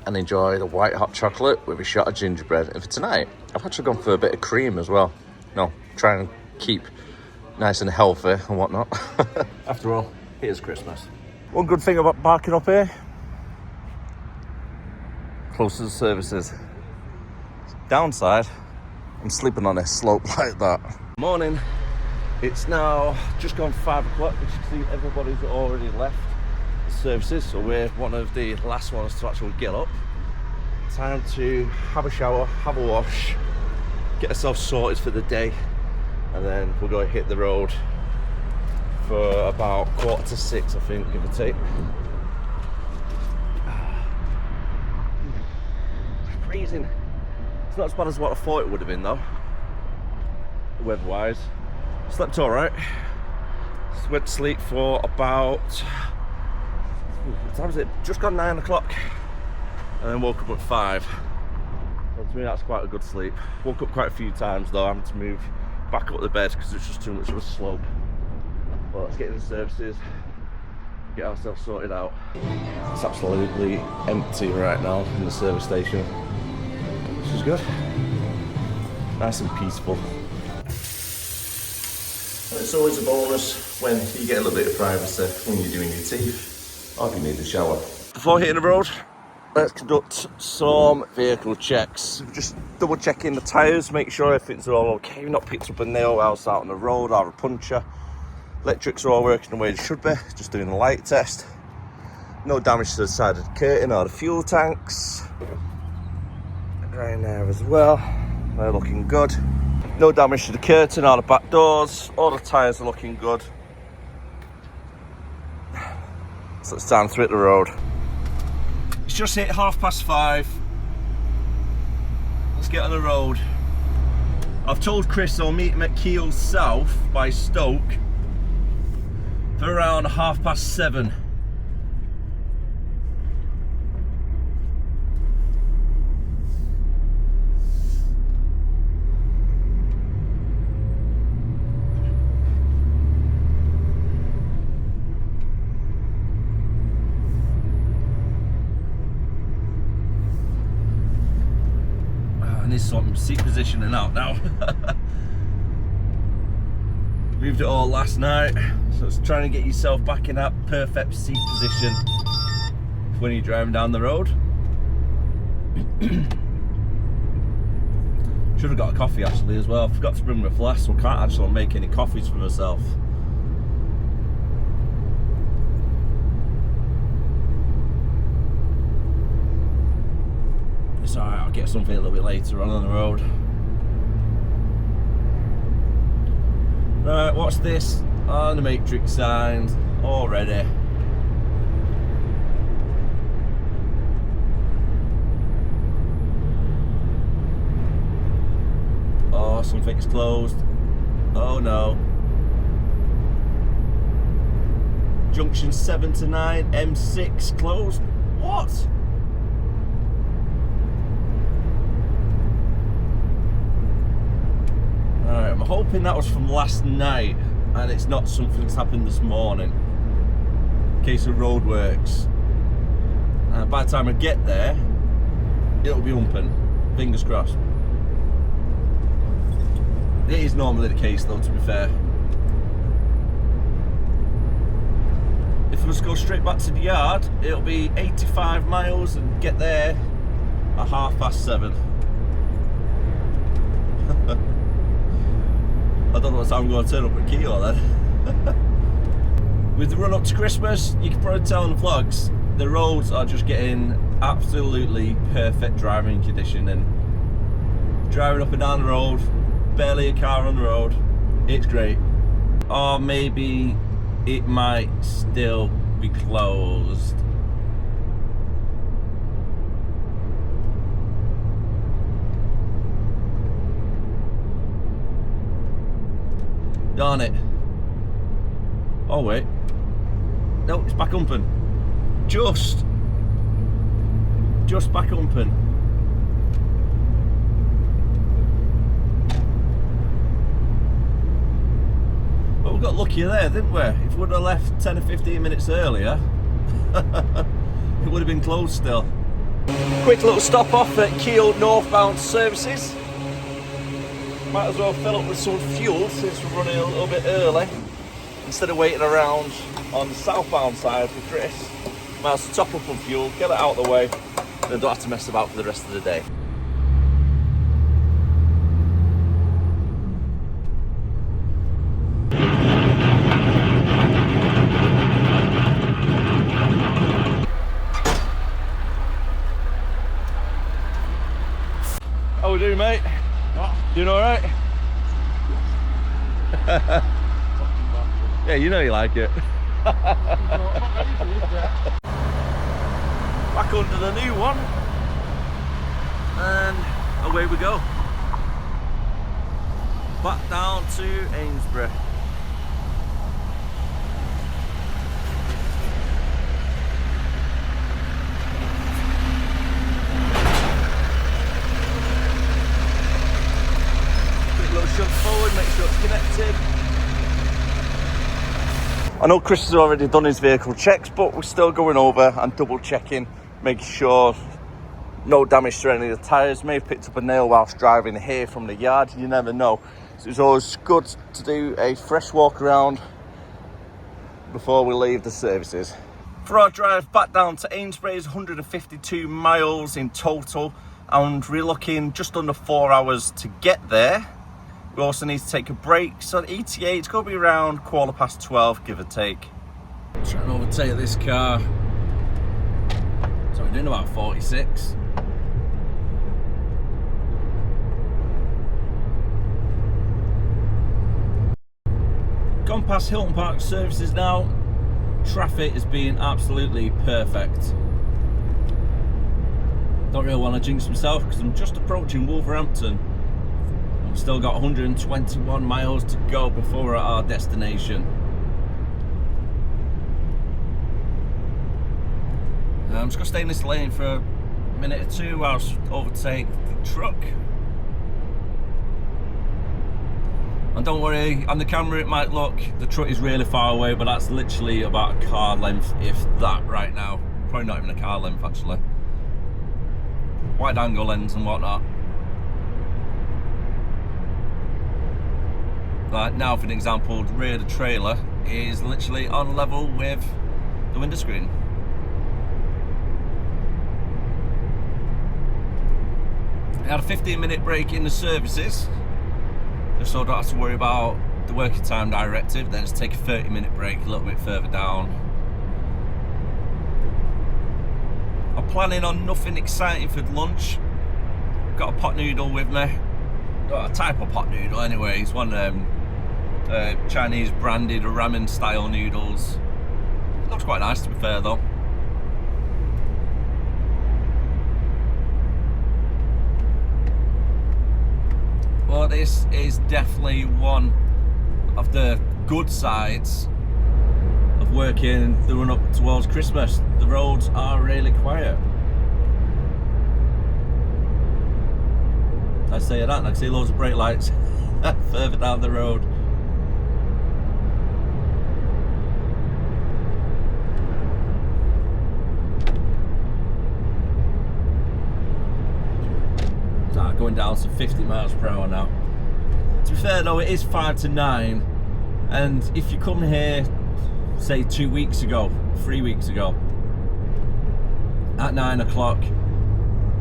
and enjoy the white hot chocolate with a shot of gingerbread. And for tonight, I've actually gone for a bit of cream as well. No, try and keep nice and healthy and whatnot. After all, it is Christmas. One good thing about parking up here, close to the services. Downside, I'm sleeping on a slope like that. Morning. It's now just gone 5 o'clock. As you can see, everybody's already left the services, so we're one of the last ones to actually get up. Time to have a shower, have a wash, get ourselves sorted for the day, and then we'll go hit the road for about 5:45, I think, give or take. Freezing. It's not as bad as what I thought it would have been though, weather-wise. Slept all right. Went to sleep for about, what time is it? Just gone 9 o'clock, and then woke up at 5. So to me, that's quite a good sleep. Woke up quite a few times though, having to move back up the bed because it's just too much of a slope. Well, let's get in the services, get ourselves sorted out. It's absolutely empty right now in the service station, which is good. Nice and peaceful. And it's always a bonus when you get a little bit of privacy when you're doing your teeth or if you need a shower. Before hitting the road, let's conduct some vehicle checks. Just double checking the tyres, make sure everything's all okay. We've not picked up a nail else out on the road or a puncture. Electrics are all working the way they should be, just doing the light test. No damage to the side of the curtain or the fuel tanks. Right there as well, they're looking good. No damage to the curtain or the back doors. All the tyres are looking good. So it's time to hit the road. It's just hit 5:30. Let's get on the road. I've told Chris I'll meet him at Keele South by Stoke for around 7:30. need some seat positioning out now. Moved it all last night, so it's trying to get yourself back in that perfect seat position when you're driving down the road. Should have got a coffee actually as well. I forgot to bring my flask, so I can't actually make any coffees for myself. It's alright, I'll get something a little bit later on the road. Right, what's this? Oh, the matrix signs already. Oh, something's closed. Oh no. Junction 7 to 9, M6 closed. What? Alright, I'm hoping that was from last night and it's not something that's happened this morning. In case of roadworks. By the time I get there, it'll be humping. Fingers crossed. It is normally the case though, to be fair. If I was to go straight back to the yard, it'll be 85 miles and get there at 7:30. I don't know what time I'm going to turn up at Keele then. With the run up to Christmas, you can probably tell in the vlogs, the roads are just getting absolutely perfect driving condition, and driving up and down the road, barely a car on the road, it's great. Or maybe it might still be closed. Darn it. Oh wait. No, it's back humping. Just back humping. But we got luckier there, didn't we? If we would have left 10 or 15 minutes earlier, it would have been closed still. Quick little stop off at Keele northbound services. Might as well fill up with some fuel since we're running a little bit early. Instead of waiting around on the southbound side for Chris, might as well top up on fuel, get it out of the way, then don't have to mess about for the rest of the day. How we doing, mate? Doing all right? Yeah, you know you like it. Back under the new one, and away we go. Back down to Amesbury. Shove forward, make sure it's connected. I know Chris has already done his vehicle checks, but we're still going over and double checking, making sure no damage to any of the tyres. May have picked up a nail whilst driving here from the yard, you never know. So it's always good to do a fresh walk around before we leave the services. For our drive back down to Amesbury is 152 miles in total, and we're looking just under 4 hours to get there. We also need to take a break, so the ETA, it's going to be around 12:15, give or take. Trying to overtake this car. So we're doing about 46. Gone past Hilton Park services now. Traffic is being absolutely perfect. Don't really want to jinx myself because I'm just approaching Wolverhampton. We've still got 121 miles to go before we're at our destination. I'm just going to stay in this lane for a minute or two whilst I overtake the truck. And don't worry, on the camera it might look the truck is really far away, but that's literally about a car length, if that, right now. Probably not even a car length actually. Wide angle lens and whatnot. Like now, for an example, the rear of the trailer is literally on level with the window screen. I had a 15-minute break in the services, just so I don't have to worry about the working time directive. Then just take a 30-minute break a little bit further down. I'm planning on nothing exciting for lunch. Got a pot noodle with me. Got a type of pot noodle anyway. It's one Chinese branded ramen style noodles. Looks quite nice, to be fair though. Well, this is definitely one of the good sides of working the run up towards Christmas. The roads are really quiet. I say that and I can see loads of brake lights further down the road. Going down to 50 miles per hour now. To be fair though, it is 5 to 9, and if you come here say 2 weeks ago, 3 weeks ago, at 9 o'clock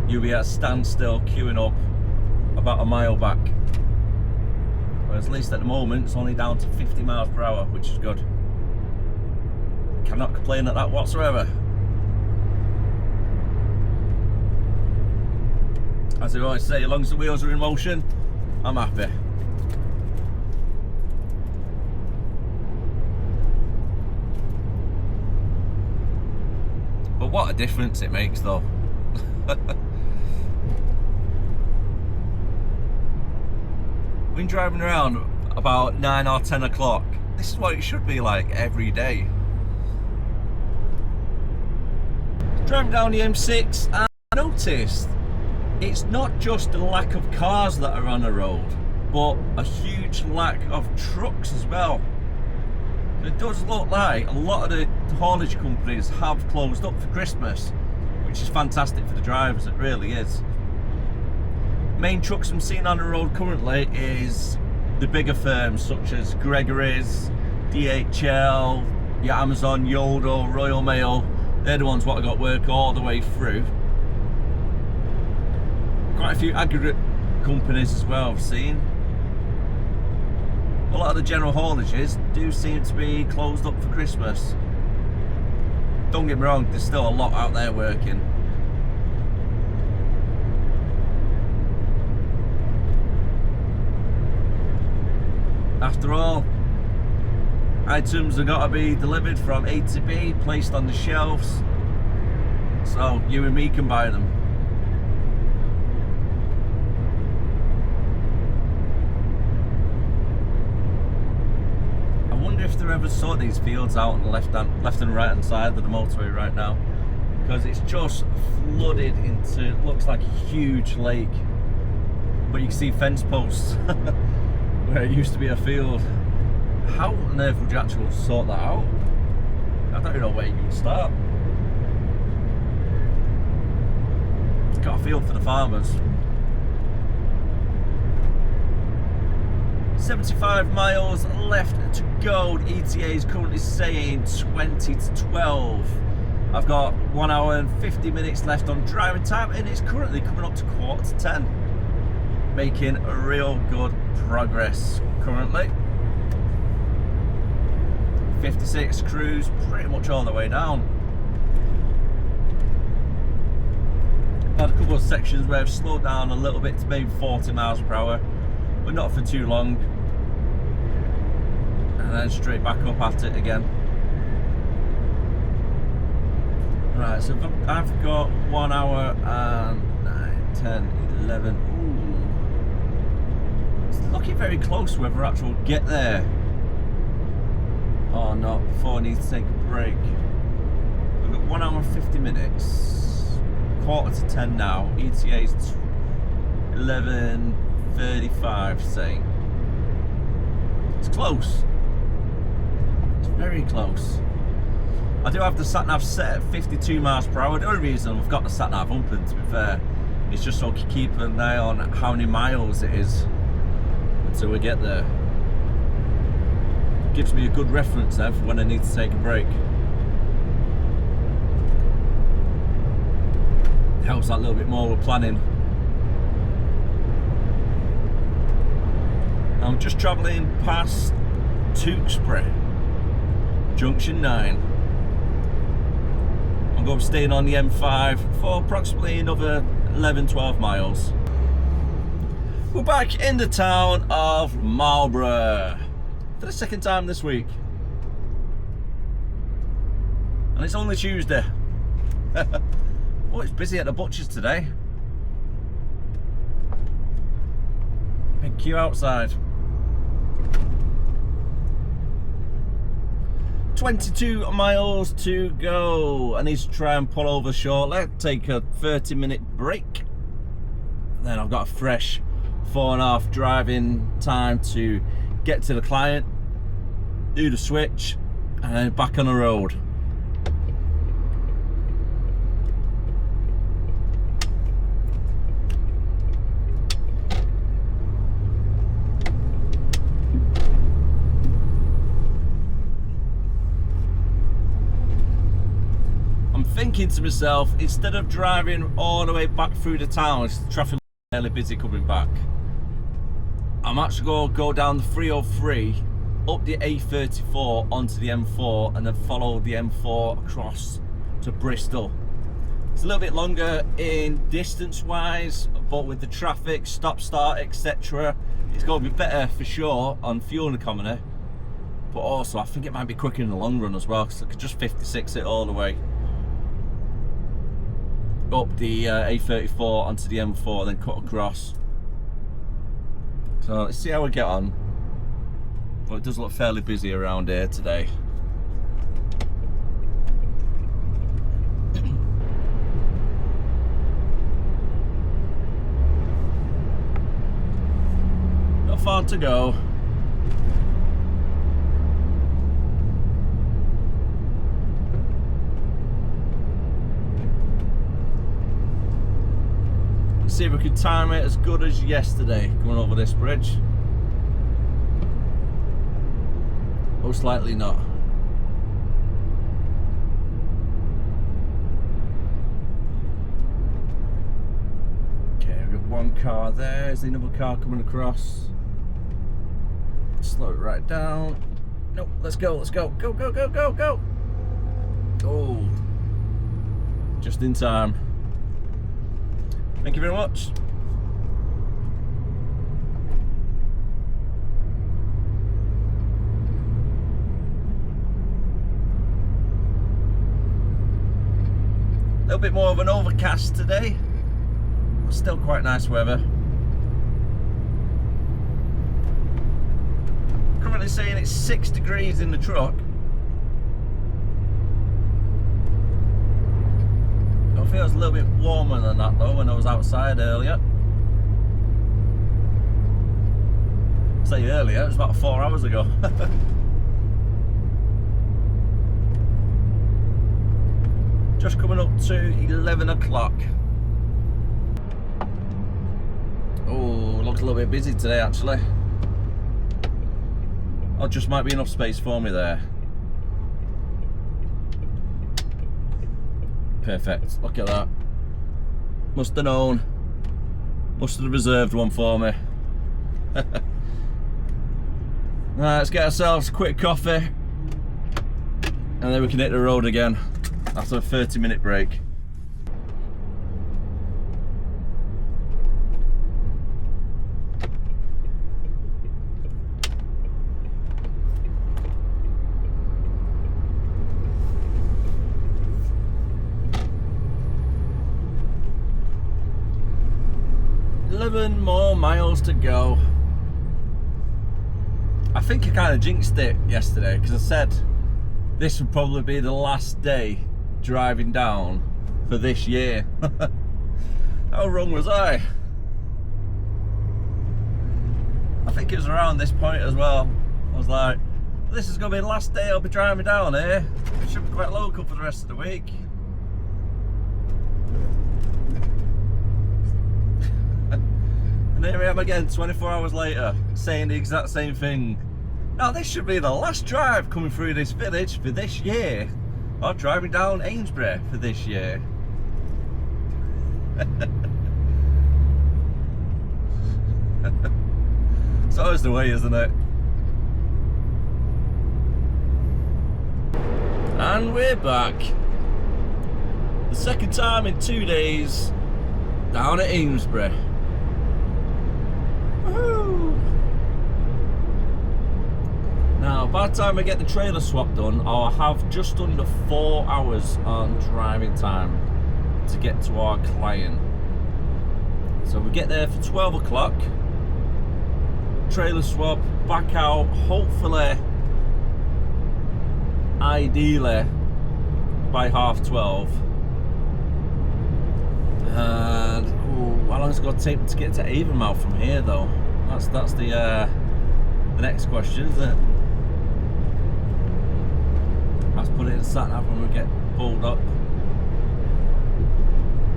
you'll be at a standstill queuing up about a mile back, whereas at least at the moment it's only down to 50 miles per hour, which is good. Cannot complain at that whatsoever. As I always say, as long as the wheels are in motion, I'm happy. But what a difference it makes though. When driving around about 9 or 10 o'clock, this is what it should be like every day. Driving down the M6, I noticed it's not just the lack of cars that are on the road, but a huge lack of trucks as well. It does look like a lot of the haulage companies have closed up for Christmas, which is fantastic for the drivers, it really is. Main trucks I'm seeing on the road currently is the bigger firms such as Gregory's, DHL, your Amazon, Yodel, Royal Mail. They're the ones what I got work all the way through. Quite a few aggregate companies as well I've seen. A lot of the general haulages do seem to be closed up for Christmas. Don't get me wrong, there's still a lot out there working. After all, items have got to be delivered from A to B, placed on the shelves, so you and me can buy them. If they ever saw these fields out on the left and right hand side of the motorway right now, because it's just flooded into, it looks like a huge lake, but you can see fence posts where it used to be a field. How on earth would you actually sort that out? I don't even know where you would start. Got a field for the farmers. 75 miles left to go. The ETA is currently saying 20 to 12. I've got 1 hour and 50 minutes left on driving time, and it's currently coming up to 9:45. Making a real good progress currently. 56 cruise pretty much all the way down. Had a couple of sections where I've slowed down a little bit to maybe 40 miles per hour, but not for too long, and then straight back up at it again. Right, so I've got 1 hour and 9, 10, 11. Ooh. It's looking very close whether I actually get there or not before I need to take a break. I've got 1 hour and 50 minutes, 9:45 now. ETA is 11:35, say. It's close. It's very close. I do have the sat-nav set at 52 miles per hour. The only reason I've got the sat-nav open, to be fair, is just so I can keep an eye on how many miles it is until we get there. gives me a good reference then for when I need to take a break. It helps that little bit more with planning. I'm just travelling past Tewkesbury, Junction 9. I'm going to be staying on the M5 for approximately another 11-12 miles. We're back in the town of Marlborough for the second time this week. And it's only Tuesday. Oh, it's busy at the butcher's today. Big queue outside. 22 miles to go. I need to try and pull over shortly, take a 30-minute break. Then I've got a fresh 4.5 driving time to get to the client, do the switch, and then back on the road. Thinking to myself, instead of driving all the way back through the town, it's the traffic fairly busy coming back, I'm actually going to go down the 303 up the A34 onto the M4 and then follow the M4 across to Bristol. It's a little bit longer in distance wise, but with the traffic, stop start, etc., it's going to be better for sure on fuel economy, but also I think it might be quicker in the long run as well, because I could just 56 it all the way up the A34 onto the M4, then cut across. So let's see how we get on. Well, it does look fairly busy around here today. Not far to go. See if we can time it as good as yesterday coming over this bridge. Most likely not. Okay, we've got one car there. There's another car coming across. Slow it right down. Nope, let's go, let's go. Go, go, go, go, go. Oh, just in time. Thank you very much. A little bit more of an overcast today, but still quite nice weather. Currently saying it's 6 degrees in the truck. It feels a little bit warmer than that though when I was outside earlier. Say earlier, it was about 4 hours ago. Just coming up to 11 o'clock. Oh, looks a little bit busy today actually. Oh, just might be enough space for me there. Perfect, look at that. Must have known. Must have reserved one for me. Right, let's get ourselves a quick coffee and then we can hit the road again after a 30-minute break. More miles to go. I think I kind of jinxed it yesterday because I said this would probably be the last day driving down for this year. How wrong was I? I think it was around this point as well. I was like, this is going to be the last day I'll be driving down here. It should be quite local for the rest of the week. And here I am again 24 hours later saying the exact same thing. Now this should be the last drive coming through this village for this year, or driving down Amesbury for this year. It's always the way, isn't it? And we're back. The second time in 2 days down at Amesbury. Woohoo! Now, by the time I get the trailer swap done, I'll have just under 4 hours on driving time to get to our client. So we get there for 12 o'clock, trailer swap, back out, hopefully, ideally, by 12:30. And how long is it going to take me to get to Avonmouth from here, though? That's the next question, isn't it? Let's put it in sat nav when we get pulled up.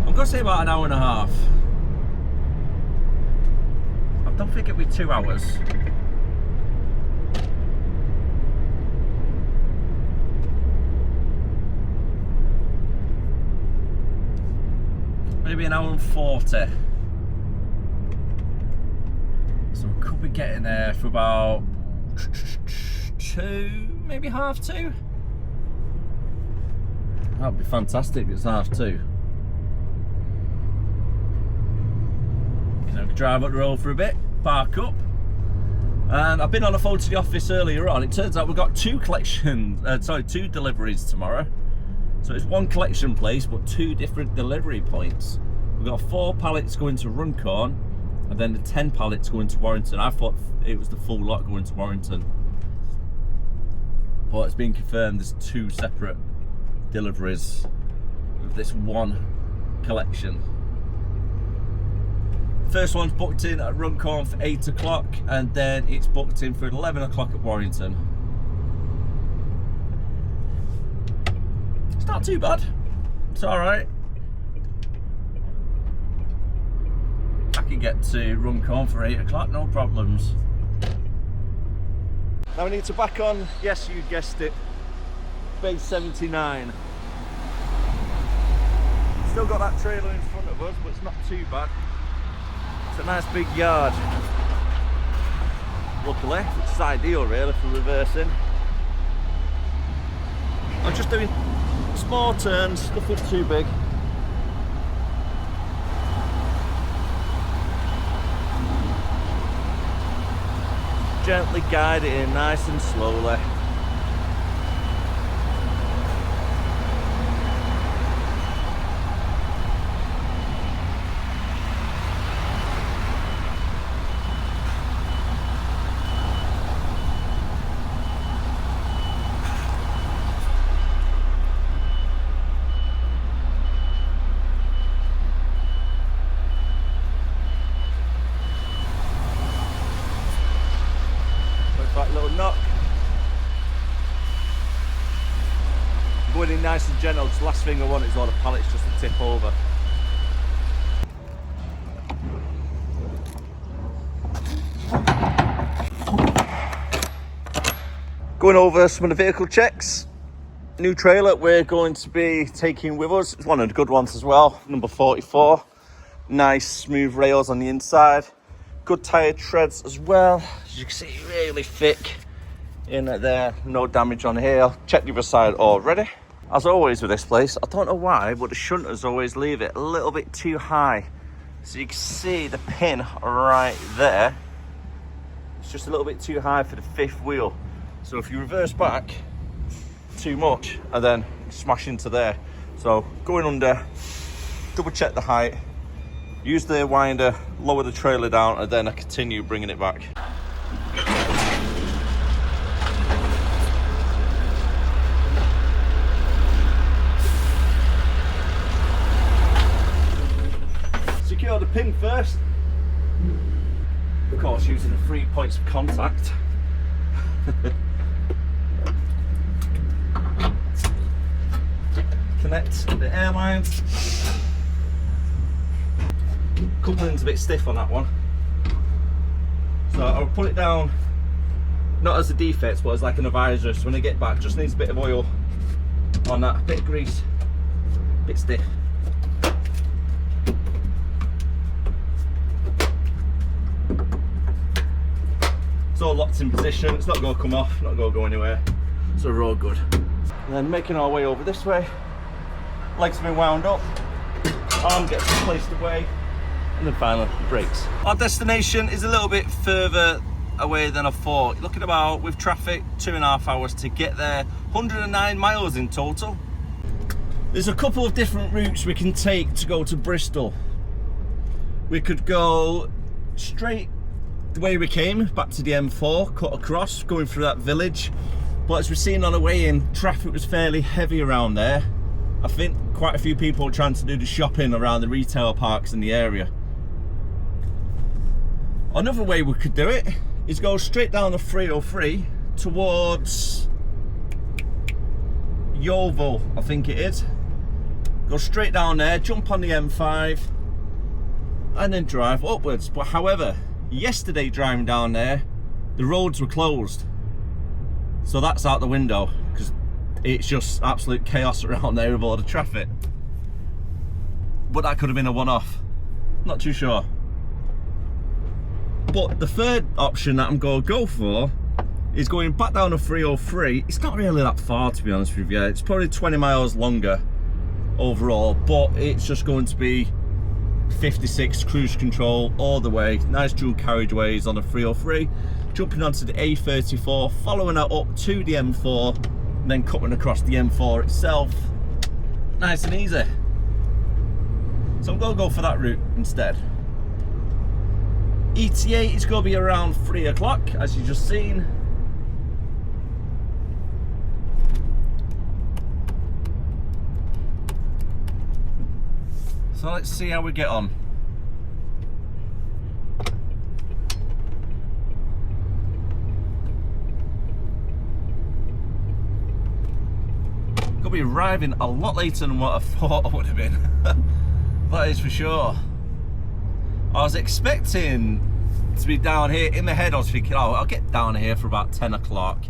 I'm going to say about an hour and a half. I don't think it'll be 2 hours. Maybe an hour and 40. So we could be getting there for about 2, maybe half 2. That'd be fantastic if it's half 2. You know, drive up the road for a bit, park up. And I've been on the phone to the office earlier on. It turns out we've got two deliveries tomorrow. So it's one collection place, but 2 different delivery points. We've got 4 pallets going to Runcorn, and then the 10 pallets going to Warrington. I thought it was the full lot going to Warrington. But it's been confirmed there's 2 separate deliveries with this one collection. First one's booked in at Runcorn for 8 o'clock, and then it's booked in for 11 o'clock at Warrington. It's not too bad. It's alright. I can get to Runcorn for 8 o'clock, no problems. Now we need to back on, yes, you guessed it, base 79. Still got that trailer in front of us, but it's not too bad. It's a nice big yard. Luckily, which is ideal really for reversing. I'm just doing small turns, nothing too big. Gently guide it in nice and slowly. Little knock. Going in nice and gentle, because the last thing I want is all the pallets just to tip over. Going over some of the vehicle checks. New trailer we're going to be taking with us. It's one of the good ones as well, number 44. Nice smooth rails on the inside. Good tyre treads as well. As you can see, really thick in there. No damage on here. I'll check the other side already. As always with this place, I don't know why, but the shunters always leave it a little bit too high. So you can see the pin right there. It's just a little bit too high for the 5th wheel. So if you reverse back too much and then smash into there. So going under, double check the height. Use the winder, lower the trailer down, and then I continue bringing it back. Secure the pin first. Of course, using the 3 points of contact. Connect the air lines. Coupling's a bit stiff on that one, so I'll put it down not as a defect, but as like an advisor. So when I get back, just needs a bit of oil on that, a bit of grease, a bit stiff. It's all locked in position, it's not going to come off, not going to go anywhere, so we're all good. And then making our way over this way, legs have been wound up, arm gets placed away, and then finally brakes. Our destination is a little bit further away than I thought. You're looking about, with traffic, 2.5 hours to get there, 109 miles in total. There's a couple of different routes we can take to go to Bristol. We could go straight the way we came, back to the M4, cut across, going through that village. But as we've seen on the way in, traffic was fairly heavy around there. I think quite a few people are trying to do the shopping around the retail parks in the area. Another way we could do it is go straight down the 303 towards Yeovil, I think it is. Go straight down there, jump on the M5 and then drive upwards. But however, yesterday driving down there, the roads were closed. So that's out the window because it's just absolute chaos around there with all the traffic. But that could have been a one-off. Not too sure. But the third option that I'm going to go for is going back down the 303. It's not really that far, to be honest with you. It's probably 20 miles longer overall, but it's just going to be 56 cruise control all the way. Nice dual carriageways on the 303. Jumping onto the A34, following that up to the M4, and then cutting across the M4 itself. Nice and easy. So I'm going to go for that route instead. ETA is going to be around 3 o'clock, as you just seen. So let's see how we get on. Going to be arriving a lot later than what I thought I would have been. That is for sure. I was expecting to be down here. In my head I was thinking, oh, I'll get down here for about 10 o'clock,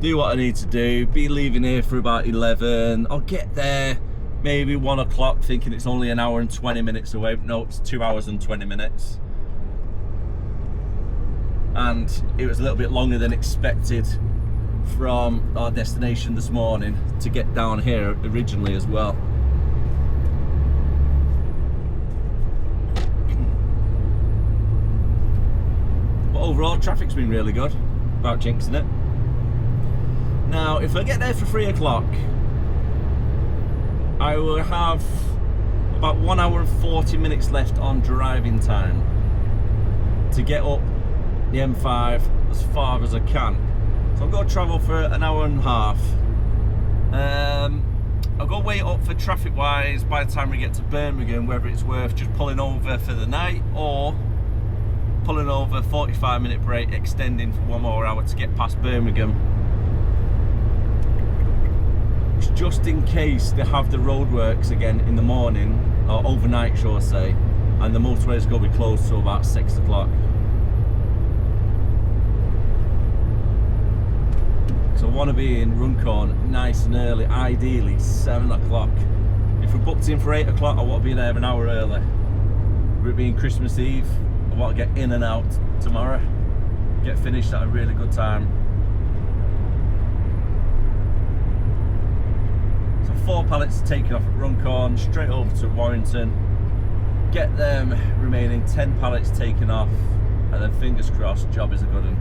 do what I need to do, be leaving here for about 11. I'll get there maybe 1 o'clock, thinking it's only an hour and 20 minutes away. No, it's 2 hours and 20 minutes. And it was a little bit longer than expected from our destination this morning to get down here originally as well. But overall, traffic's been really good, without jinxing it. Now, if I get there for 3 o'clock, I will have about 1 hour and 40 minutes left on driving time to get up the M5 as far as I can. So I'm going to travel for an hour and a half. I'll go wait up for traffic wise by the time we get to Birmingham, whether it's worth just pulling over for the night or pulling over, 45-minute break, extending for 1 more hour to get past Birmingham. Just in case they have the roadworks again in the morning, or overnight, shall I say, and the motorway is going to be closed till about 6 o'clock. So I want to be in Runcorn nice and early, ideally 7 o'clock. If we're booked in for 8 o'clock, I want to be there an hour early. With it being Christmas Eve, I want to get in and out tomorrow, get finished at a really good time. 4 pallets taken off at Runcorn, straight over to Warrington, get them remaining 10 pallets taken off, and then fingers crossed, job is a good one.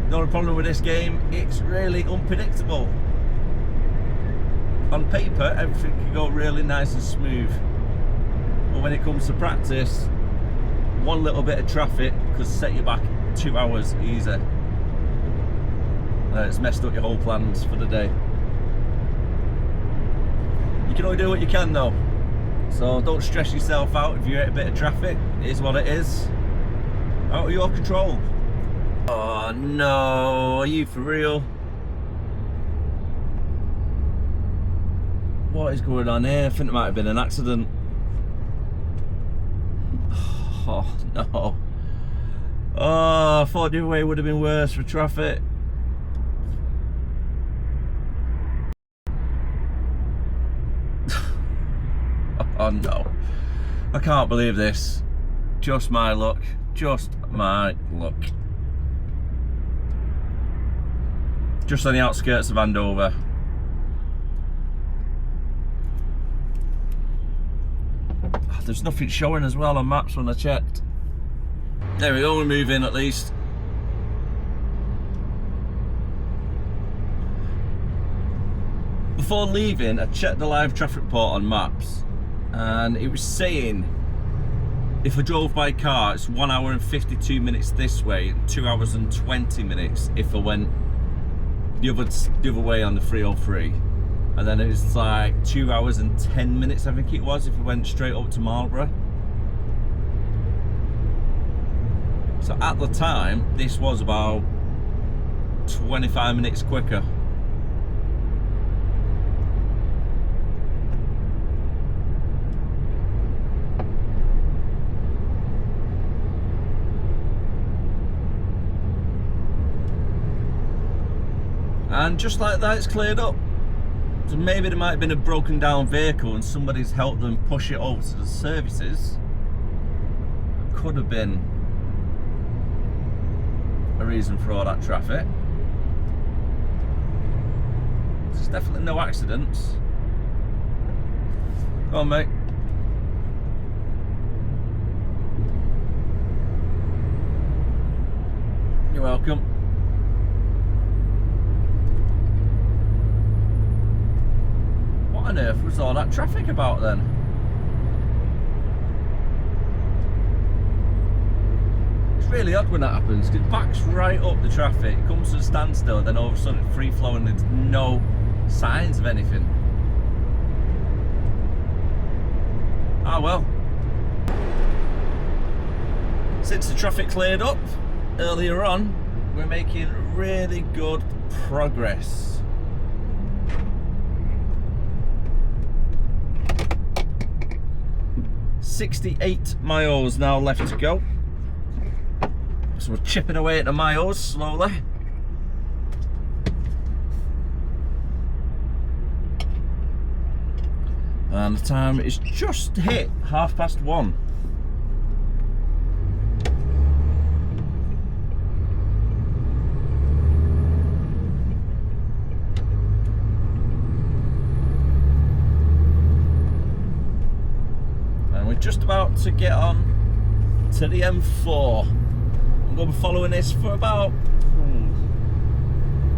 The only problem with this game, it's really unpredictable. On paper, everything can go really nice and smooth, but when it comes to practice, one little bit of traffic could set you back 2 hours easy. It's messed up your whole plans for the day. You can only do what you can though, so don't stress yourself out if you hit a bit of traffic. It is what it is, out of your control. Oh no, are you for real? What is going on here? I think there might have been an accident. Oh no. Oh, I thought the other way would have been worse for traffic. Oh no, I can't believe this. Just my luck, just my luck. Just on the outskirts of Andover. Oh, there's nothing showing as well on maps when I checked. There we go, we move in at least. Before leaving, I checked the live traffic report on maps, and it was saying if I drove by car, it's 1 hour and 52 minutes this way, and 2 hours and 20 minutes if I went the other way on the 303. And then it was like 2 hours and 10 minutes, I think it was, if I went straight up to Marlborough. So at the time, this was about 25 minutes quicker. And just like that, it's cleared up. So maybe there might have been a broken down vehicle and somebody's helped them push it over to the services. Could have been a reason for all that traffic. There's definitely no accidents. Go on, mate. You're welcome. What on earth was all that traffic about then? Really odd when that happens, because it backs right up the traffic, it comes to a standstill, then all of a sudden it's free flowing and there's no signs of anything. Ah well. Since the traffic cleared up earlier on, we're making really good progress. $68 miles now left to go. So we're chipping away at the miles slowly. And the time is just hit 1:30. And we're just about to get on to the M4. We'll be following this for about,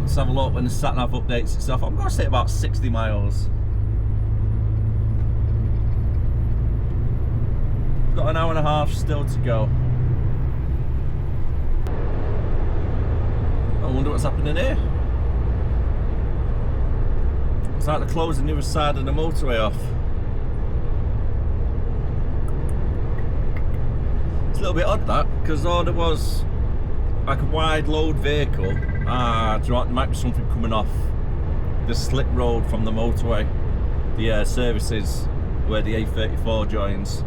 let's have a look when the sat nav updates itself. I'm going to say about 60 miles. Got an hour and a half still to go. I wonder what's happening here. It's like they're closing the other side of the motorway off. It's a little bit odd that, because all there was like a wide load vehicle. Do you know what? There might be something coming off the slip road from the motorway, the services where the A34 joins.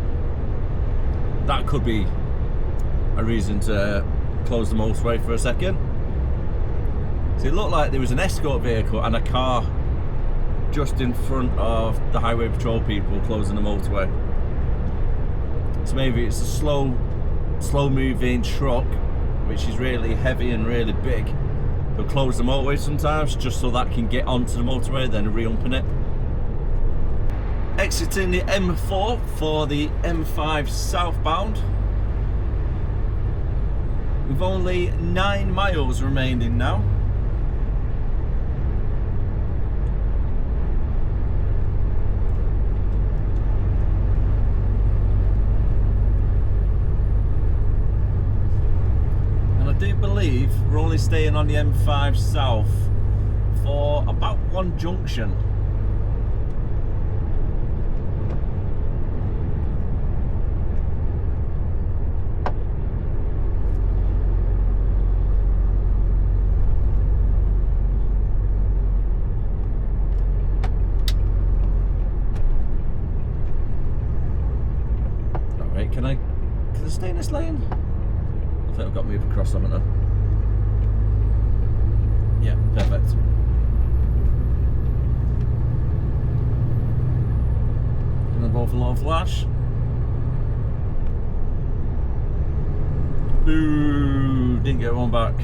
That could be a reason to close the motorway for a second. So it looked like there was an escort vehicle and a car just in front of the highway patrol people closing the motorway. So maybe it's a slow moving truck which is really heavy and really big. They'll close the motorway sometimes just so that can get onto the motorway, then re-umping it. Exiting the M4 for the M5 southbound. We've only 9 miles remaining now. I do believe we're only staying on the M5 south for about one junction. Alright, can I stay in this lane? I think I've got to move across, haven't I? Yeah, perfect. And they're both a low flash. Boo! Didn't get one back.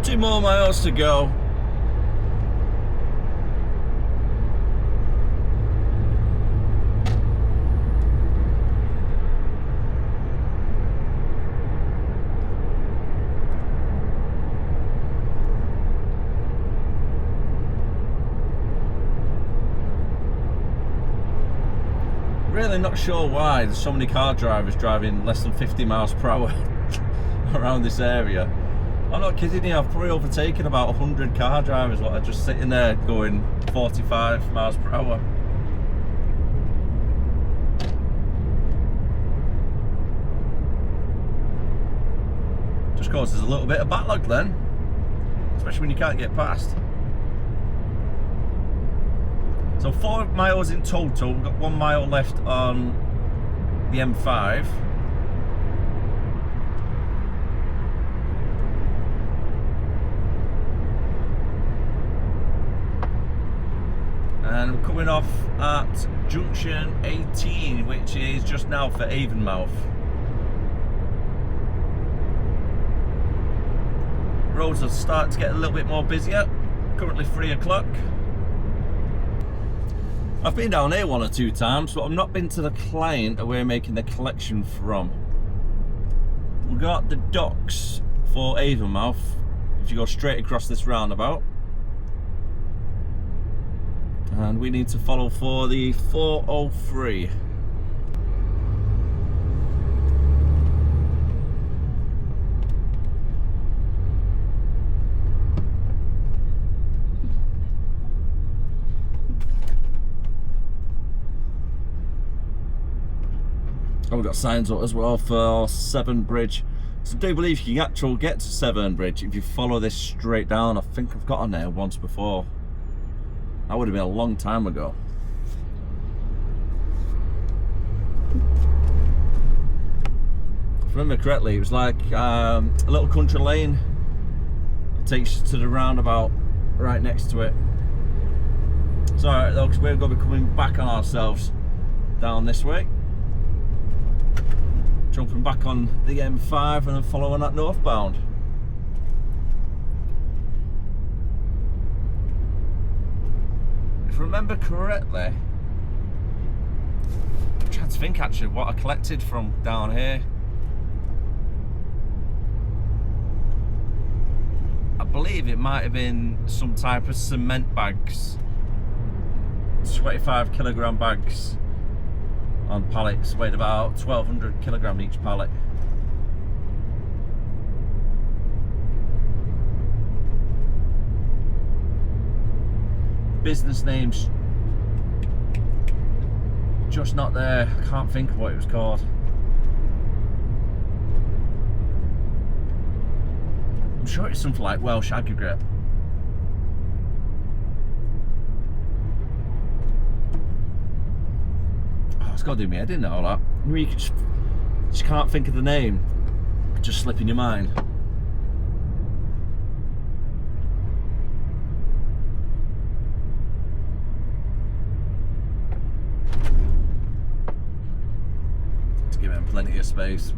Two more miles to go. Really not sure why there's so many car drivers driving less than 50 miles per hour around this area. I'm not kidding you, I've probably overtaken about 100 car drivers that are just sitting there going 45 miles per hour. Just causes a little bit of backlog then, especially when you can't get past. So 4 miles in total, we've got 1 mile left on the M5. And we're coming off at junction 18, which is just now for Avonmouth. Roads are starting to get a little bit more busier. Currently 3 o'clock. I've been down here 1 or 2 times, but I've not been to the client that we're making the collection from. We've got the docks for Avonmouth, if you go straight across this roundabout. And we need to follow for the 403. Oh, we've got signs up as well for Severn Bridge. So I do believe you can actually get to Severn Bridge if you follow this straight down. I think I've got on there once before. That would have been a long time ago. If I remember correctly, it was like a little country lane. It takes you to the roundabout right next to it. It's alright though, because we're going to be coming back on ourselves down this way. Jumping back on the M5 and then following that northbound. If I remember correctly, I'm trying to think actually what I collected from down here. I believe it might have been some type of cement bags, 25 kilogram bags on pallets, weighed about 1200 kilogram each pallet. Business names just not there. I can't think of what it was called. I'm sure it's something like Welsh aggregate. It's got to do me, I didn't know that. You just can't think of the name, it just slip in your mind. To give him plenty of space.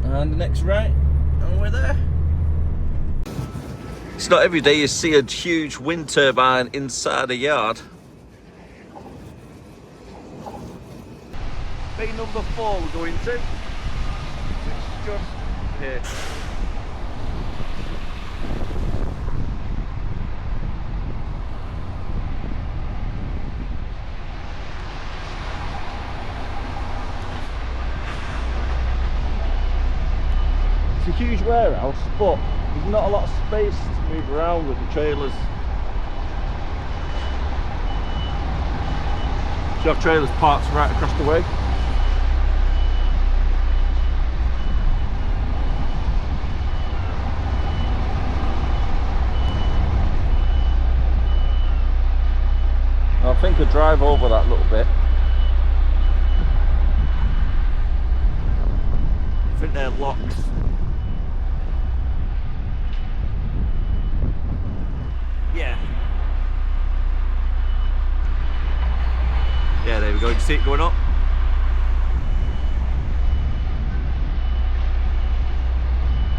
And the next right, and we're there. It's not every day you see a huge wind turbine inside a yard. Bay number 4 we're going to. It's just here. It's a huge warehouse, but there's not a lot of space to move around with the trailers. So you have trailers parked right across the way. I could drive over that little bit. I think they're locked. Yeah. Yeah, there we go. You can see it going up.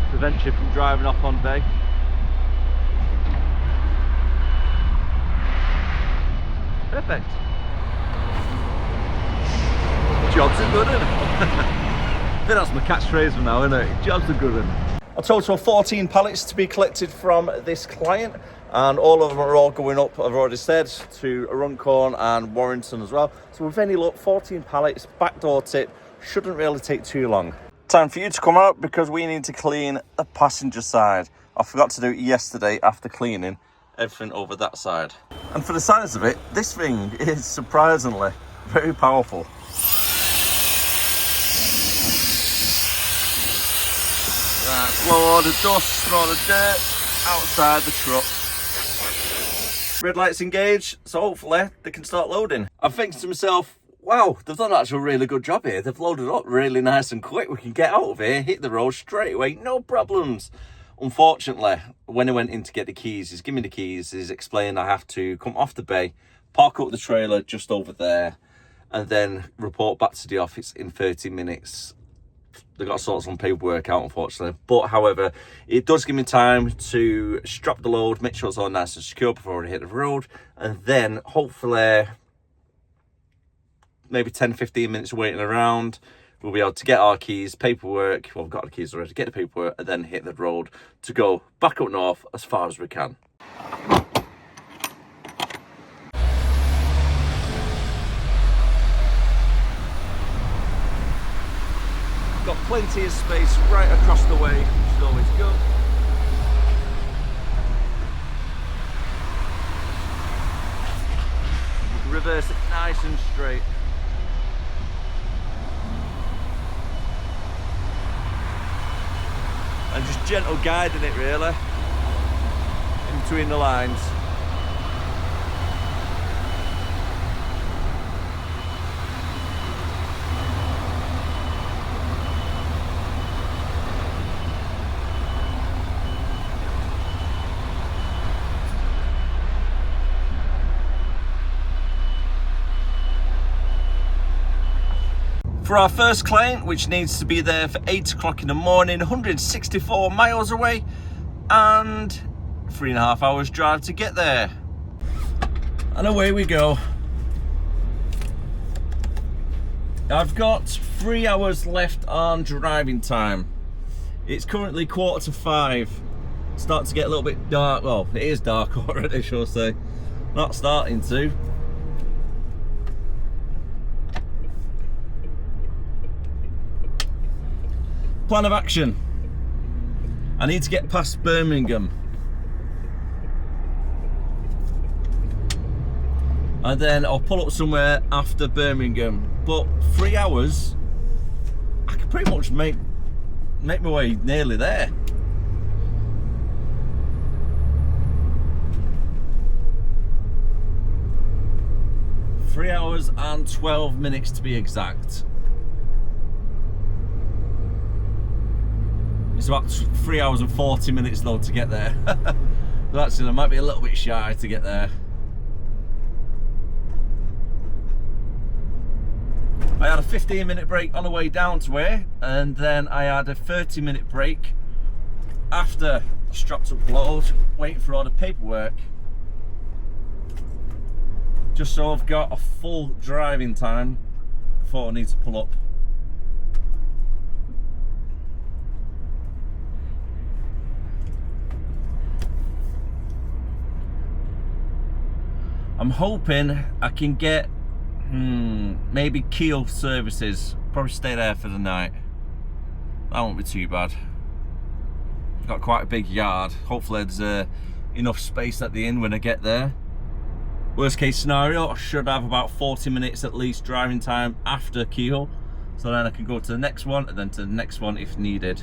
Prevents you from driving off on bay. Perfect. Jobs are good, isn't it? I think that's my catchphrase from now, isn't it? Jobs are good, isn't it? A total of 14 pallets to be collected from this client, and all of them are all going up, I've already said, to Runcorn and Warrington as well. So with any luck, 14 pallets, backdoor tip, shouldn't really take too long. Time for you to come out because we need to clean the passenger side. I forgot to do it yesterday after cleaning everything over that side. And for the size of it, this thing is surprisingly very powerful. Right, blow all the dust, throw the dirt outside the truck. Red lights engaged, so hopefully they can start loading. I'm thinking to myself, wow, they've done actually a really good job here. They've loaded up really nice and quick. We can get out of here, hit the road straight away, no problems. Unfortunately, when I went in to get the keys, he's given me the keys, he's explained I have to come off the bay, park up the trailer just over there, and then report back to the office in 30 minutes. They've got to sort some paperwork out, unfortunately. But, however, it does give me time to strap the load, make sure it's all nice and secure before I hit the road, and then, hopefully, maybe 10-15 minutes waiting around, we'll be able to get our keys, paperwork, well, we've got the keys already, get the paperwork, and then hit the road to go back up north as far as we can. Got plenty of space right across the way, which is always good. Reverse it nice and straight. And just gentle guiding it really, in between the lines. For our first client, which needs to be there for 8 o'clock in the morning, 164 miles away, and 3.5 hours drive to get there. And away we go. I've got 3 hours left on driving time. It's currently 4:45. It's starting to get a little bit dark. Well, it is dark already, shall I say. Not starting to. Plan of action. I need to get past Birmingham. And then I'll pull up somewhere after Birmingham. But 3 hours, I can pretty much make my way nearly there. Three hours and 12 minutes to be exact. It's about 3 hours and 40 minutes though to get there. So actually I might be a little bit shy to get there. I had a 15-minute break on the way down to here, and then I had a 30-minute break after I strapped up the load, waiting for all the paperwork. Just so I've got a full driving time before I need to pull up. I'm hoping I can get maybe Keele services. Probably stay there for the night. That won't be too bad. Got quite a big yard. Hopefully there's enough space at the inn when I get there. Worst case scenario, I should have about 40 minutes at least driving time after Keele. So then I can go to the next one and then to the next one if needed.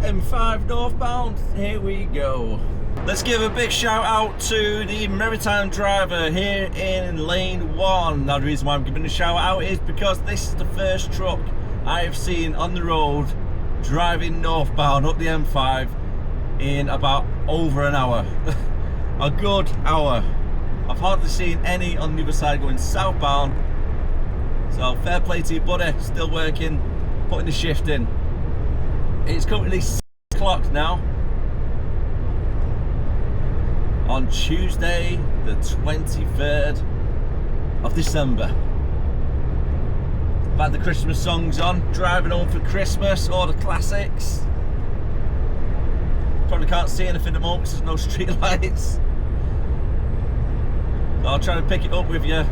M5 northbound, here we go. Let's give a big shout out to the Maritime driver here in lane 1. Now the reason why I'm giving a shout out is because this is the first truck I have seen on the road driving northbound up the M5 in about over an hour. A good hour. I've hardly seen any on the other side going southbound. So fair play to you, buddy. Still working, putting the shift in. It's currently 6 o'clock now on Tuesday the 23rd of December. I've had the Christmas songs on, driving home for Christmas, all the classics. Probably can't see anything at the moment because there's no street lights. So I'll try to pick it up with you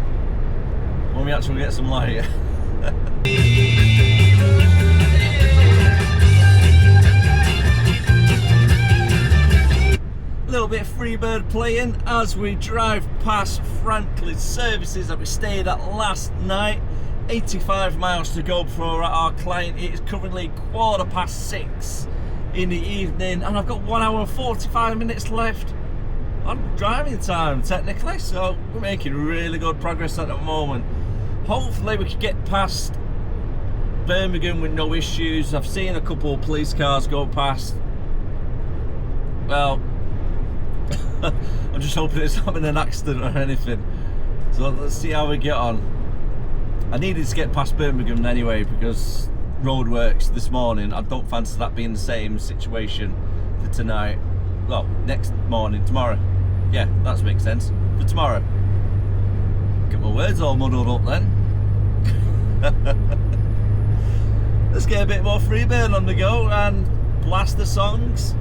when we actually get some light. A little bit of Freebird playing as we drive past Franklin's services that we stayed at last night. 85 miles to go for our client. It is currently 6:15 in the evening and I've got 1 hour and 45 minutes left on driving time technically, so we're making really good progress at the moment. Hopefully we can get past Birmingham with no issues. I've seen a couple of police cars go past. Well, I'm just hoping it's not been an accident or anything. So let's see how we get on. I needed to get past Birmingham anyway because roadworks this morning. I don't fancy that being the same situation for tonight. Well, next morning, tomorrow. Yeah, that makes sense. For tomorrow. Get my words all muddled up then. Let's get a bit more Freebird on the go and blast the songs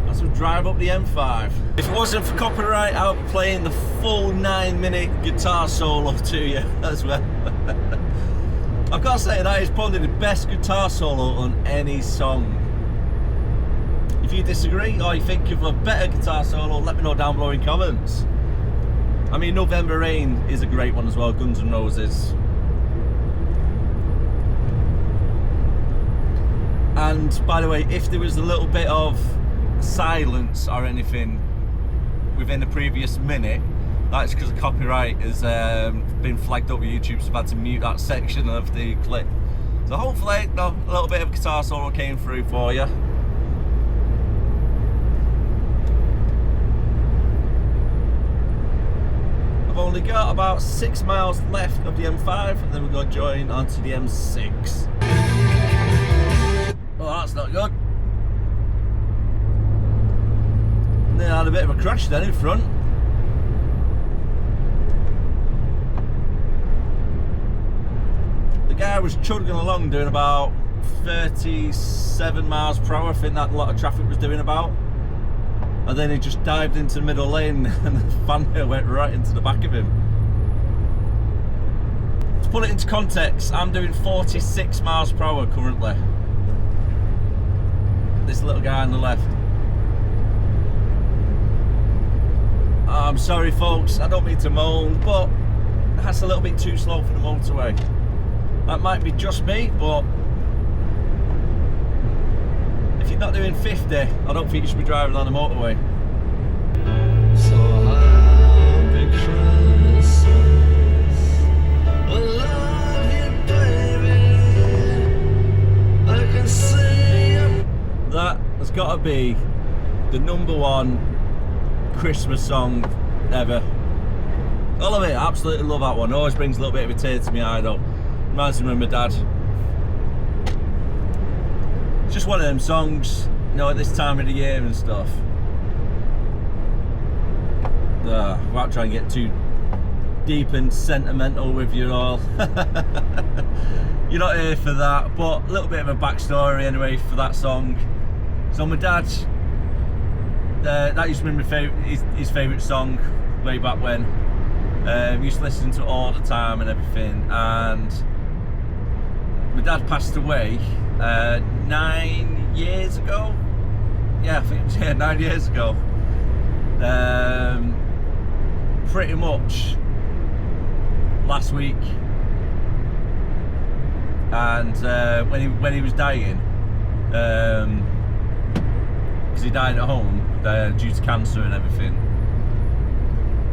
as we drive up the M5. If it wasn't for copyright, I would be playing the full 9-minute guitar solo to you as well. I've got to say that is probably the best guitar solo on any song. If you disagree or you think of a better guitar solo, let me know down below in comments. I mean, November Rain is a great one as well, Guns N' Roses. And by the way, if there was a little bit of silence or anything within the previous minute, that's because copyright has been flagged up with YouTube, so I've had to mute that section of the clip. So hopefully, no, a little bit of guitar solo came through for you. I've only got about 6 miles left of the M5, and then we're going to join onto the M6. Oh, that's not good. And then I had a bit of a crash then in front. The guy was chugging along doing about 37 miles per hour. I think that a lot of traffic was doing about. And then he just dived into the middle lane and the fan went right into the back of him. To put it into context, I'm doing 46 miles per hour currently. This little guy on the left. I'm sorry folks, I don't mean to moan, but that's a little bit too slow for the motorway. That might be just me, but if you're not doing 50, I don't think you should be driving on the motorway. So happy Christmas, I love you, baby. I can see you. That has got to be the #1 Christmas song ever. I love it, I absolutely love that one. It always brings a little bit of a tear to my eye though. Reminds me of my dad. It's just one of them songs, you know, at this time of the year and stuff. Without trying to get too deep and sentimental with you all. You're not here for that, but a little bit of a backstory anyway for that song. So my dad, that used to be his favourite song way back when. We used to listen to it all the time and everything, and my dad passed away 9 years ago. Yeah, I think it was 9 years ago. Pretty much last week, and when he was dying, because he died at home, due to cancer and everything.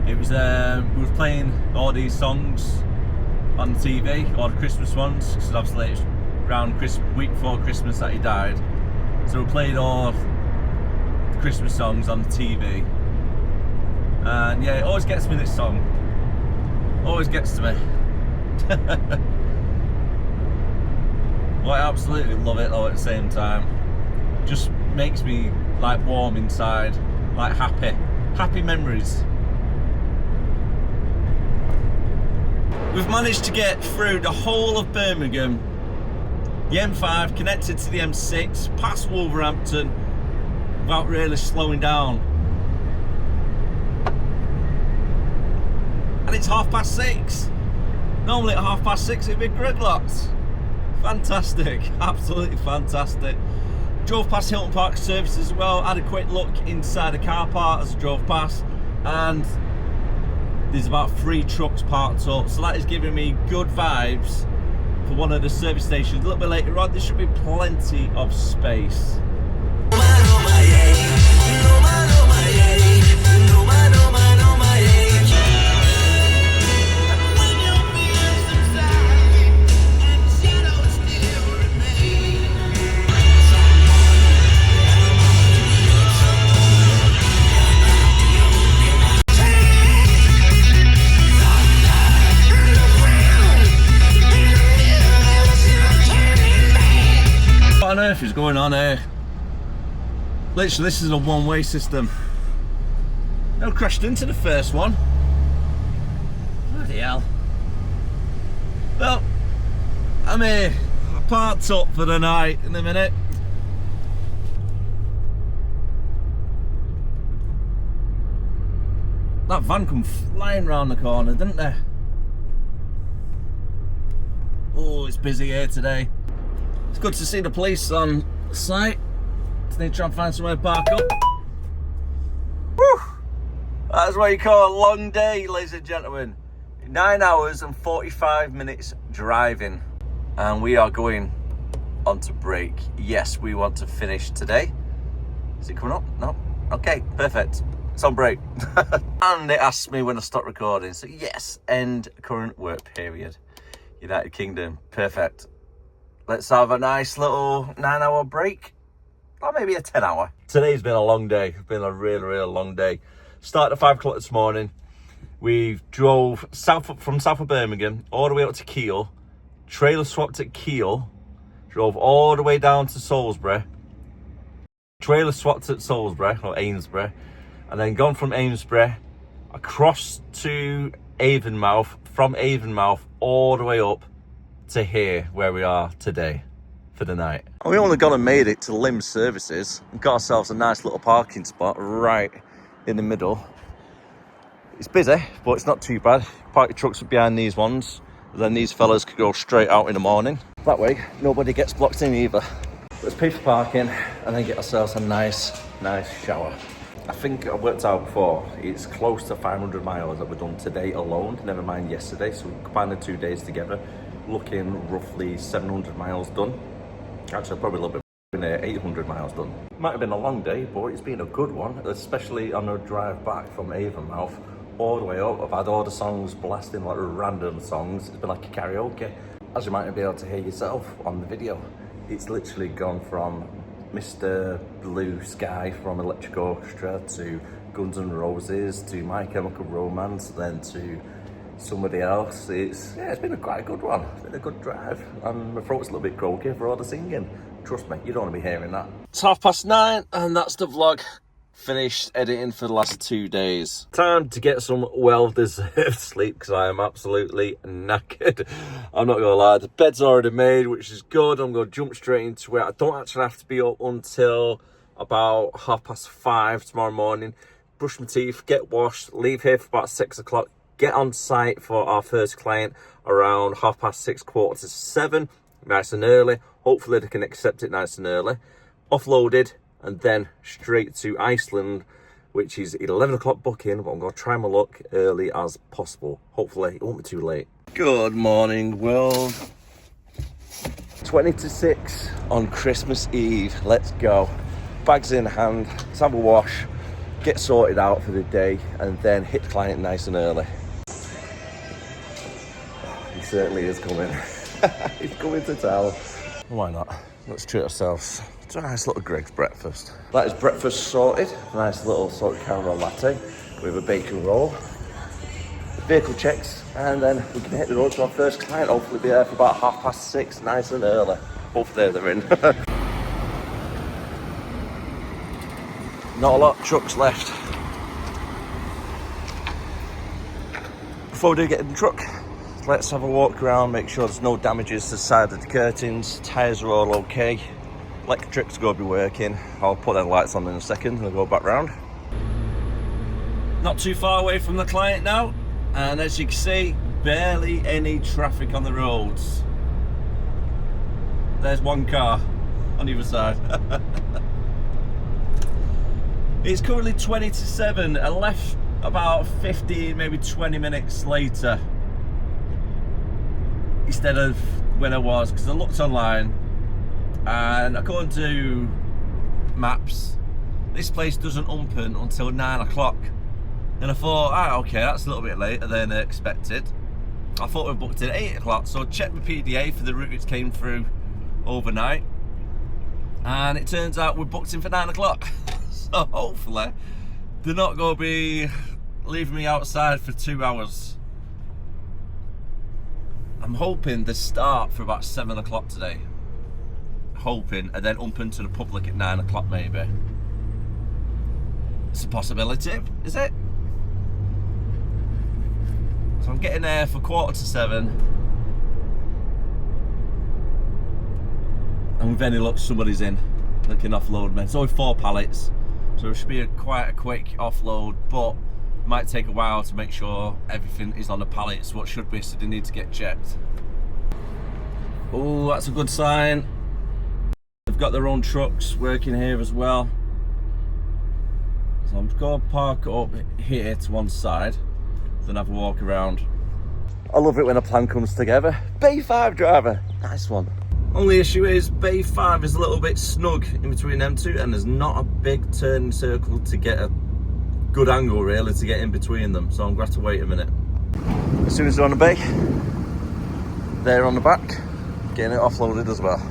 It was we were playing all these songs on the TV, all the Christmas ones, because obviously it's around week before Christmas that he died. So we played all the Christmas songs on the TV. And yeah, it always gets me, this song. Always gets to me. Well, I absolutely love it though at the same time. Just makes me like warm inside, like happy memories. We've managed to get through the whole of Birmingham, the M5 connected to the M6, past Wolverhampton, without really slowing down. And it's 6:30. Normally at 6:30 it'd be gridlocked. Fantastic, absolutely fantastic. Drove past Hilton Park Services as well, had a quick look inside the car park as I drove past, and there's about 3 trucks parked up, so that is giving me good vibes for one of the service stations. A little bit later on, there should be plenty of space. What on earth is going on here? Literally, this is a one-way system. I crashed into the first one. Bloody hell. Well, I'm here. I parked up for the night in a minute. That van come flying round the corner, didn't they? Oh, it's busy here today. It's good to see the police on site. Just need to try and find somewhere to park up. Whew. That's what you call a long day, ladies and gentlemen. 9 hours and 45 minutes driving. And we are going on to break. Yes, we want to finish today. Is it coming up? No? Okay, perfect. It's on break. And it asks me when I stop recording. So yes, end current work period. United Kingdom, perfect. Let's have a nice little 9-hour break, or maybe a 10-hour. Today's been a long day. It's been a really long day. Started at 5 o'clock this morning. We drove from south of Birmingham all the way up to Keele. Trailer swapped at Keele. Drove all the way down to Salisbury. Trailer swapped at Salisbury, or Amesbury. And then gone from Amesbury across to Avonmouth. From Avonmouth all the way up to here where we are today for the night. And we only gone and made it to Lim Services and got ourselves a nice little parking spot right in the middle. It's busy, but it's not too bad. Park your trucks behind these ones, and then these fellas could go straight out in the morning. That way nobody gets blocked in either. Let's pay for parking and then get ourselves a nice shower. I think I worked out before, it's close to 500 miles that we've done today alone, never mind yesterday, so we combined the 2 days together, looking roughly 700 miles done. Actually, probably a little bit 800 miles done. Might have been a long day, but it's been a good one, especially on a drive back from Avonmouth all the way up. I've had all the songs blasting, like random songs. It's been like a karaoke. As you might be able to hear yourself on the video, it's literally gone from Mr. Blue Sky from Electric Orchestra to Guns N' Roses to My Chemical Romance, then to somebody else. It's been quite a good one. It's been a good drive, and my throat's a little bit croaky for all the singing. Trust me, you don't want to be hearing that. It's 9:30 and that's the vlog. Finished editing for the last 2 days. Time to get some well-deserved sleep because I am absolutely knackered. I'm not gonna lie, the bed's already made, which is good. I'm gonna jump straight into it. I don't actually have to be up until about 5:30 tomorrow morning. Brush my teeth, get washed, leave here for about 6 o'clock, get on site for our first client around 6:30, 6:45, nice and early. Hopefully they can accept it nice and early. Offloaded, and then straight to Iceland, which is 11 o'clock booking, but I'm going to try my luck early as possible. Hopefully it won't be too late. Good morning, world. 20 to 6 on Christmas Eve. Let's go. Bags in hand. Let's have a wash. get sorted out for the day, and then hit the client nice and early. He certainly is coming. He's coming to town. Why not? Let's treat ourselves to a nice little Greg's breakfast. That is breakfast sorted. Nice little salted caramel latte with a bacon roll. Vehicle checks, and then we can hit the road to our first client. Hopefully be there for about 6:30, nice and early. Hopefully they're in. Not a lot of trucks left. Before we do get in the truck, let's have a walk around, make sure there's no damages to the side of the curtains, tyres are all okay. Electric's going to be working. I'll put the lights on in a second and I'll go back round. Not too far away from the client now, and as you can see, barely any traffic on the roads. There's one car on either side. It's currently 20 to 7. I left about 15, maybe 20 minutes later instead of when I was, because I looked online and according to maps, this place doesn't open until 9 o'clock. And I thought, okay, that's a little bit later than expected. I thought we booked in at 8 o'clock, so I checked my PDA for the route which came through overnight, and it turns out we're booked in for 9 o'clock. So hopefully they're not going to be leaving me outside for 2 hours. I'm hoping they start for about 7 o'clock today. Hoping, and then open to the public at 9 o'clock maybe. It's a possibility, is it? So I'm getting there for 7:15. And with any luck, somebody's in that can offload me. It's only 4 pallets, so it should be quite a quick offload, but it might take a while to make sure everything is on the pallets, what should be, so they need to get checked. Oh, that's a good sign. They've got their own trucks working here as well. So I'm just going to park up here to one side, then have a walk around. I love it when a plan comes together. Bay 5 driver, nice one. Only issue is Bay 5 is a little bit snug in between them two, and there's not a big turning circle to get a good angle really to get in between them, so I'm going to have to wait a minute. As soon as they're on the bay, they're on the back, getting it offloaded as well.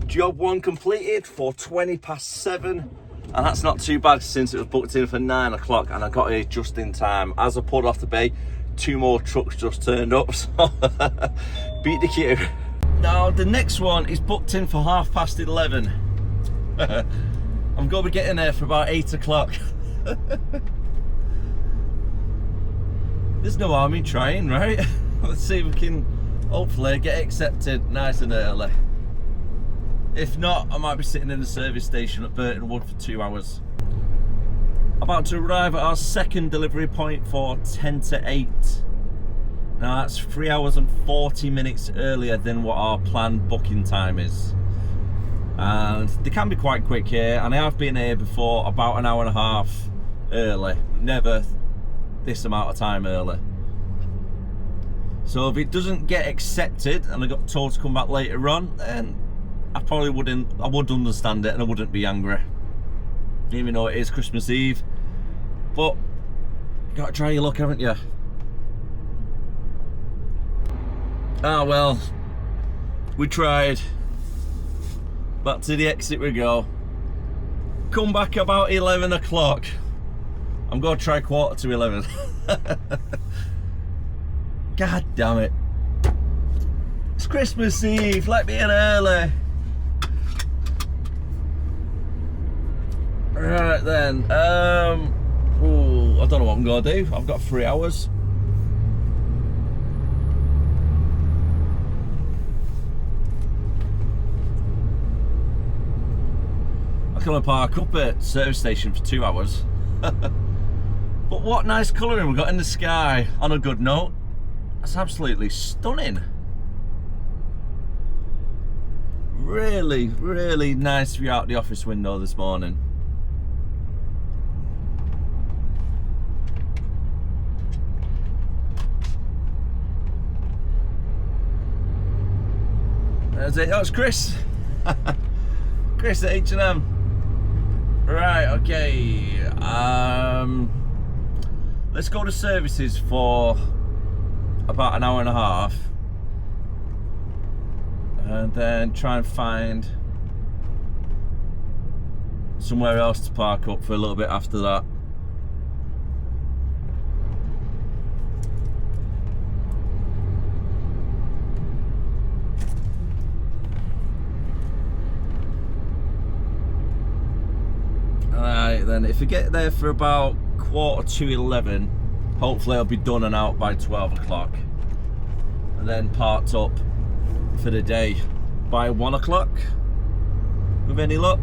Job 1 completed for 7:20, and that's not too bad since it was booked in for 9 o'clock and I got here just in time. As I pulled off the bay, 2 more trucks just turned up, so beat the queue. Now the next one is booked in for 11:30. I'm going to be getting there for about 8 o'clock. There's no harm in trying, right? Let's see if we can hopefully get accepted nice and early. If not, I might be sitting in the service station at Burton Wood for 2 hours. About to arrive at our second delivery point for 10 to 8. Now that's 3 hours and 40 minutes earlier than what our planned booking time is. And they can be quite quick here, and I have been here before about an hour and a half early. Never this amount of time early. So if it doesn't get accepted and I got told to come back later on, then I would understand it and I wouldn't be angry. Even though it is Christmas Eve. But you gotta try your luck, haven't you? Ah well, we tried. Back to the exit we go. Come back about 11 o'clock. I'm gonna try 11:15. God damn it. It's Christmas Eve, let me in early. Right then, ooh, I don't know what I'm gonna do. I've got 3 hours. I can only park up at service station for 2 hours. But what nice colouring we got in the sky. On a good note, that's absolutely stunning. Really, really nice view out the office window this morning. There's it. Oh, it's Chris. Chris at H&M. Right, okay. Let's go to services for about an hour and a half. And then try and find somewhere else to park up for a little bit after that. Alright then, if we get there for about 11:45, hopefully I'll be done and out by 12 o'clock. And then parked up for the day by 1 o'clock, with any luck.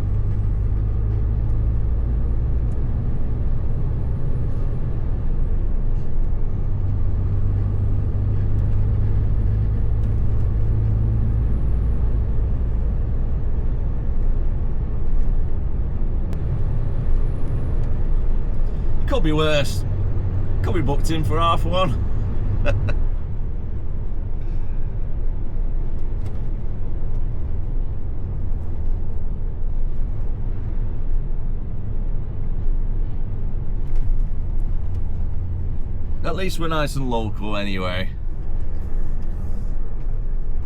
Could be worse. Could be booked in for 1:30. At least we're nice and local anyway.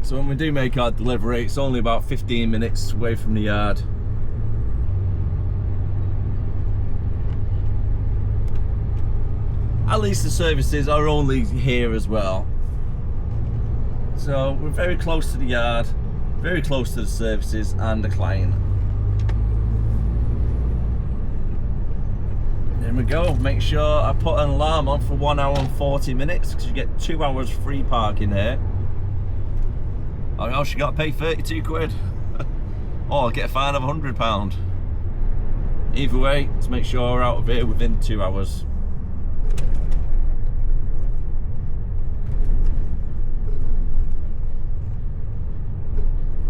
So when we do make our delivery, it's only about 15 minutes away from the yard. At least the services are only here as well. So we're very close to the yard, very close to the services and the client. There we go. Make sure I put an alarm on for 1 hour and 40 minutes because you get 2 hours free parking here. Or else you got to pay 32 quid. Or get a fine of £100. Either way, to make sure we're out of here within 2 hours.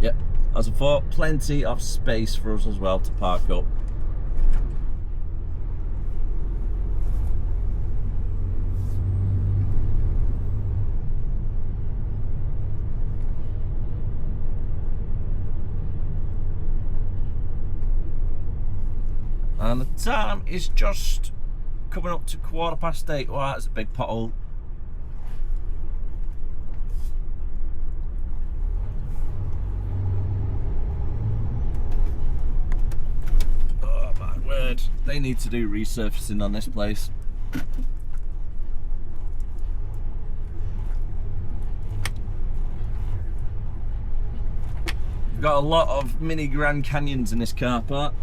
Yep, as I thought, plenty of space for us as well to park up. And the time is just coming up to 8:15. Wow, that's a big pothole. Oh my word, they need to do resurfacing on this place. We've got a lot of mini Grand Canyons in this car park.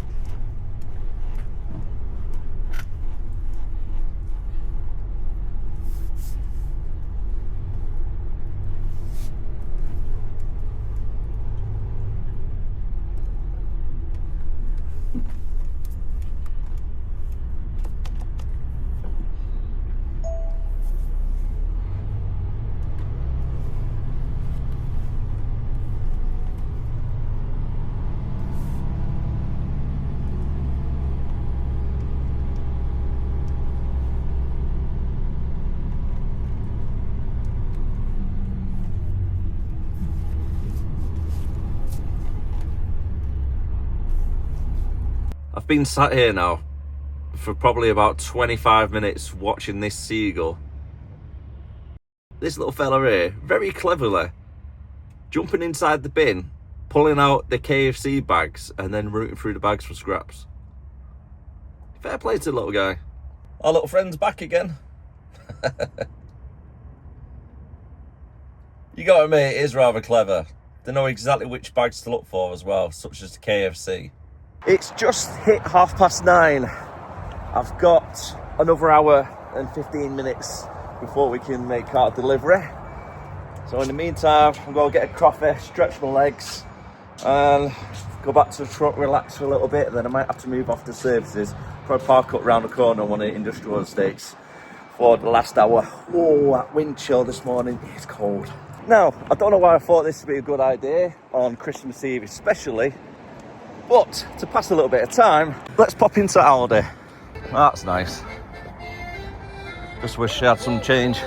I've been sat here now for probably about 25 minutes watching this seagull. This little fella here, very cleverly, jumping inside the bin, pulling out the KFC bags and then rooting through the bags for scraps. Fair play to the little guy. Our little friend's back again. You gotta admit, it is rather clever. They know exactly which bags to look for as well, such as the KFC. It's just hit 9:30. I've got another hour and 15 minutes before we can make our delivery. So in the meantime, I'm going to get a coffee, stretch my legs, and go back to the truck, relax for a little bit. Then I might have to move off to services. Probably park up round the corner on one of the industrial estates for the last hour. Oh, that wind chill this morning is cold. Now, I don't know why I thought this would be a good idea on Christmas Eve especially, but to pass a little bit of time, let's pop into Aldi. That's nice. Just wish I had some change.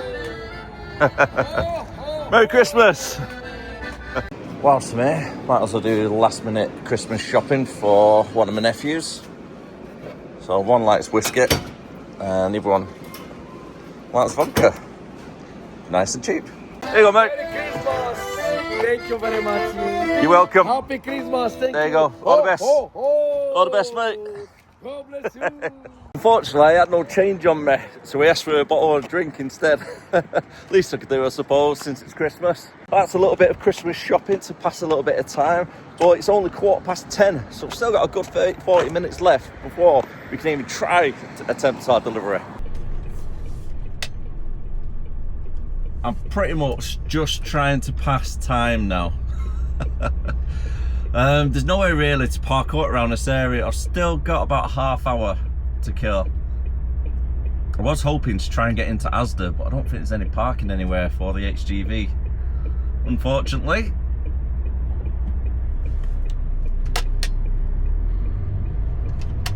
Merry Christmas! Whilst I'm here, might as well do last minute Christmas shopping for one of my nephews. So one likes whiskey and the other one likes vodka. Nice and cheap. Here you go, mate. Merry Christmas! Thank you very much. You're welcome. Happy Christmas. Thank There you go. All the best. All the best, mate. God bless you. Unfortunately, I had no change on me, so we asked for a bottle of drink instead. Least I could do, I suppose, since it's Christmas. That's a little bit of Christmas shopping to pass a little bit of time. But it's only 10:15, so we've still got a good 30-40 minutes left before we can even try to attempt our delivery. I'm pretty much just trying to pass time now. There's no way really to park up around this area. I've still got about a half hour to kill. I was hoping to try and get into Asda, but I don't think there's any parking anywhere for the HGV, unfortunately.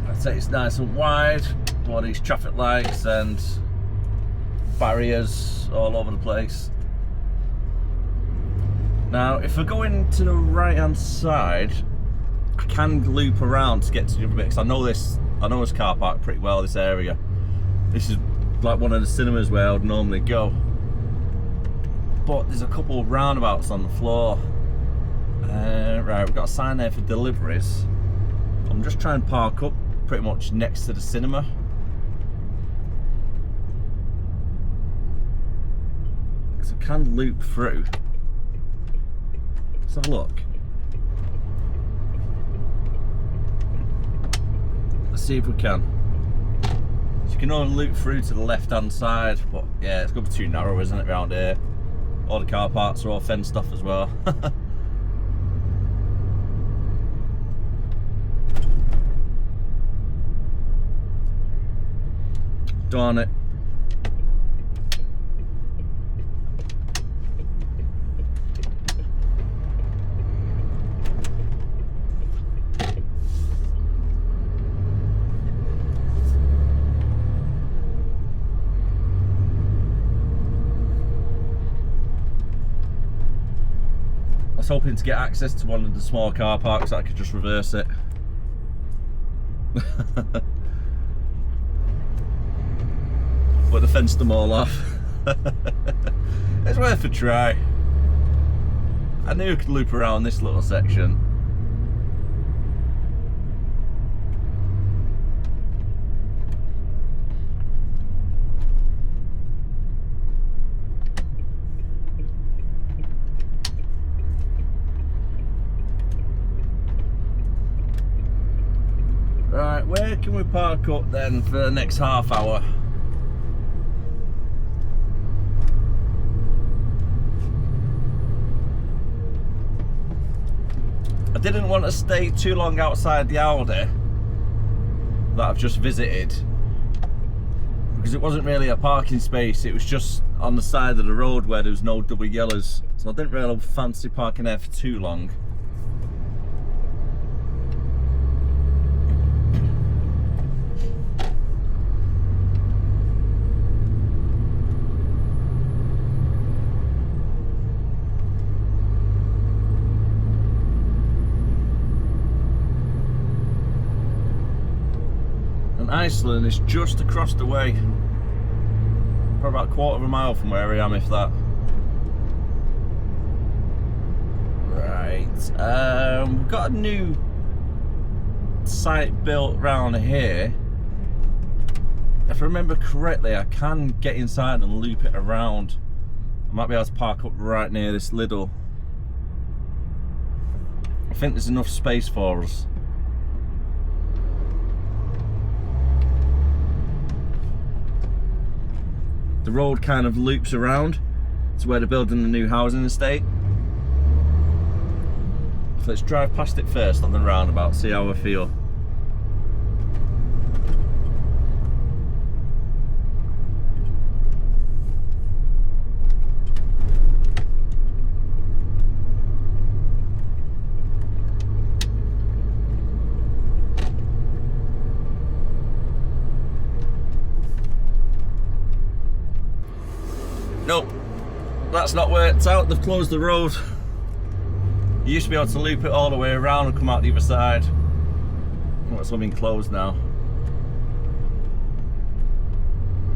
I'd say it's nice and wide, all these traffic lights and barriers all over the place. Now, if I go into the right hand side, I can loop around to get to the other bit, because I know this car park pretty well, this area. This is like one of the cinemas where I would normally go. But there's a couple of roundabouts on the floor. Right, we've got a sign there for deliveries. I'm just trying to park up pretty much next to the cinema. Because I can loop through. Let's have a look. Let's see if we can. So you can only loop through to the left hand side, but yeah, it's going to be too narrow, isn't it, around here? All the car parks are all fenced off as well. Darn it. I was hoping to get access to one of the small car parks so I could just reverse it. But they fenced them all off. It's worth a try. I knew I could loop around this little section. Right, where can we park up then for the next half hour? I didn't want to stay too long outside the Aldi that I've just visited, because it wasn't really a parking space, it was just on the side of the road where there was no double yellows, so I didn't really fancy parking there for too long. Iceland is just across the way, probably about a quarter of a mile from where I am, if that. Right, we've got a new site built round here. If I remember correctly, I can get inside and loop it around. I might be able to park up right near this Lidl. I think there's enough space for us. The road kind of loops around to where they're building the new housing estate. So let's drive past it first on the roundabout, see how I feel. Nope, that's not worked out. They've closed the road. You used to be able to loop it all the way around and come out the other side. Oh, it's all been closed now.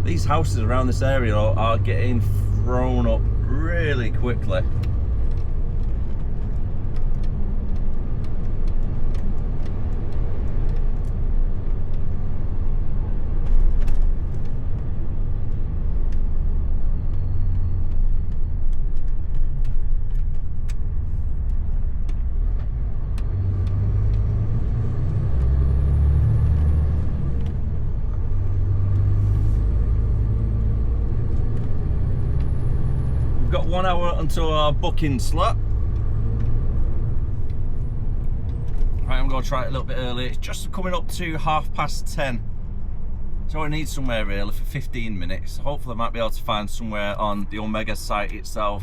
These houses around this area are getting thrown up really quickly. We've got 1 hour until our booking slot. Right, I'm going to try it a little bit early. It's just coming up to 10:30. So I need somewhere really for 15 minutes. Hopefully I might be able to find somewhere on the Omega site itself.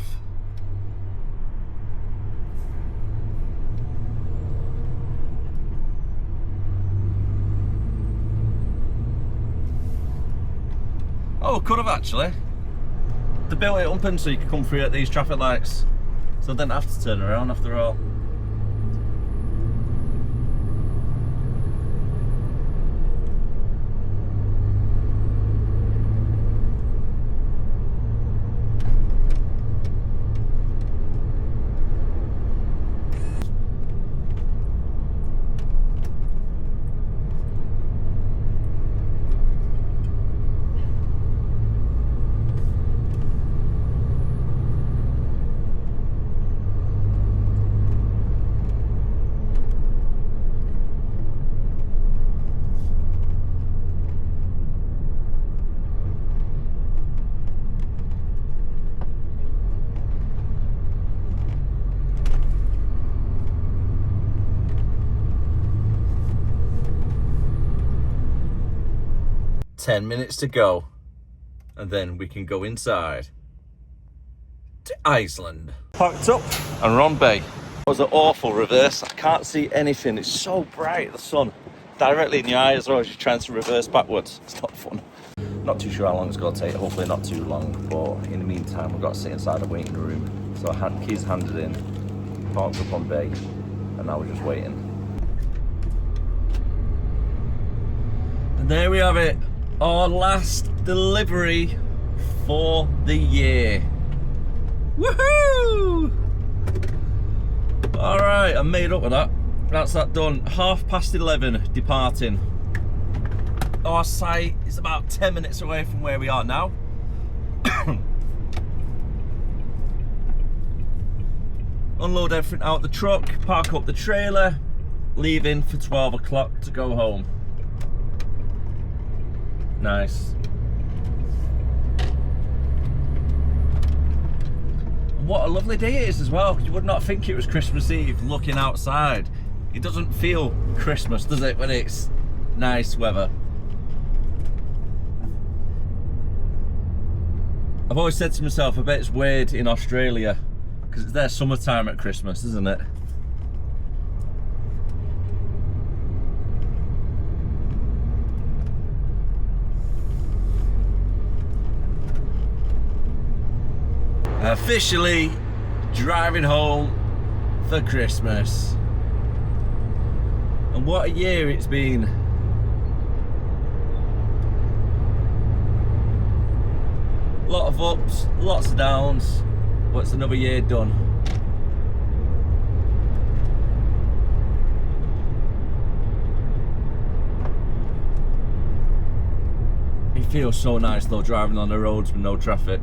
Oh, could have actually. They built it open so you could come through at these traffic lights. So I didn't have to turn around after all. Ten minutes to go, and then we can go inside to Iceland. Parked up and we're on bay. It was an awful reverse. I can't see anything. It's so bright, the sun directly in your eye as well as you're trying to reverse backwards. It's not fun. Not too sure how long it's going to take. Hopefully not too long, but in the meantime we've got to sit inside the waiting room. So keys handed in, parked up on bay, and now we're just waiting. And there we have it. Our last delivery for the year. Woohoo! All right, I'm made up with that. That's that done. 11:30 departing. Our site is about 10 minutes away from where we are now. Unload everything out the truck, park up the trailer, leaving for 12 o'clock to go home. Nice. What a lovely day it is as well. You would not think it was Christmas Eve looking outside. It doesn't feel Christmas, does it, when it's nice weather? I've always said to myself, I bet it's weird in Australia because it's their summertime at Christmas, isn't it? Officially driving home for Christmas. And what a year it's been. A lot of ups, lots of downs, but it's another year done. It feels so nice though, driving on the roads with no traffic.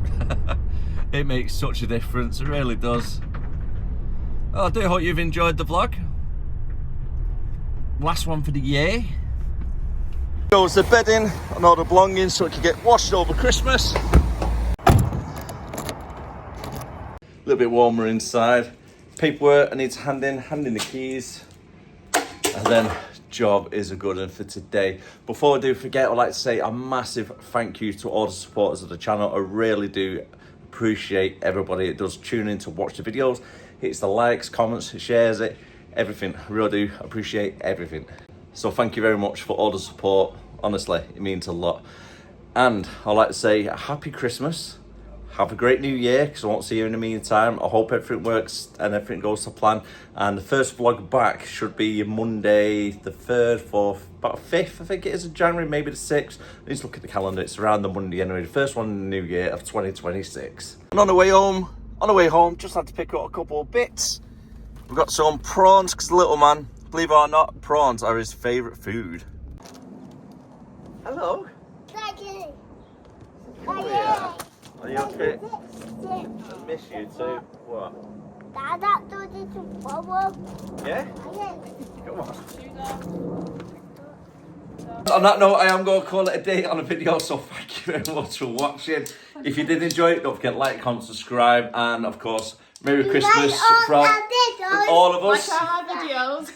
It makes such a difference, it really does. Well, I do hope you've enjoyed the vlog. Last one for the year. Goes the bedding and all the belongings so it can get washed over Christmas. A little bit warmer inside. Paperwork I need to hand in the keys. And then job is a good one for today. Before I do forget, I'd like to say a massive thank you to all the supporters of the channel. I really do appreciate everybody that does tune in to watch the videos, hits the likes, comments, shares it, everything. I really do appreciate everything. So thank you very much for all the support. Honestly, it means a lot. And I'd like to say happy Christmas, have a great new year, because I won't see you in the meantime. I hope everything works and everything goes to plan. And the first vlog back should be Monday, the 3rd, 4th, about 5th, I think it is, of January, maybe the 6th. I need to look at the calendar. It's around the Monday anyway, the first one in the new year of 2026. And on the way home, just had to pick up a couple of bits. We've got some prawns, because the little man, believe it or not, prawns are his favourite food. Hello. Oh, yeah. Are you okay? I miss you too. What? Yeah? Come on. On that note, I am going to call it a day on a video, so thank you very much for watching. If you did enjoy it, don't forget to like, comment, subscribe, and of course, Merry Christmas from all of us. Watch our videos.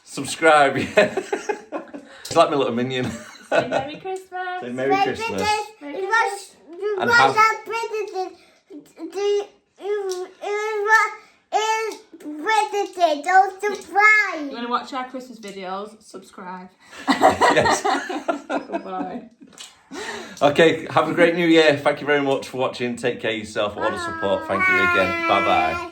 Subscribe, yeah. It's like my little minion. Say Merry Christmas. Say Merry Christmas. And don't subscribe. You want to watch our Christmas videos? Subscribe. Yes. Goodbye. Okay, have a great new year. Thank you very much for watching. Take care of yourself. All the support. Thank you again. Bye bye.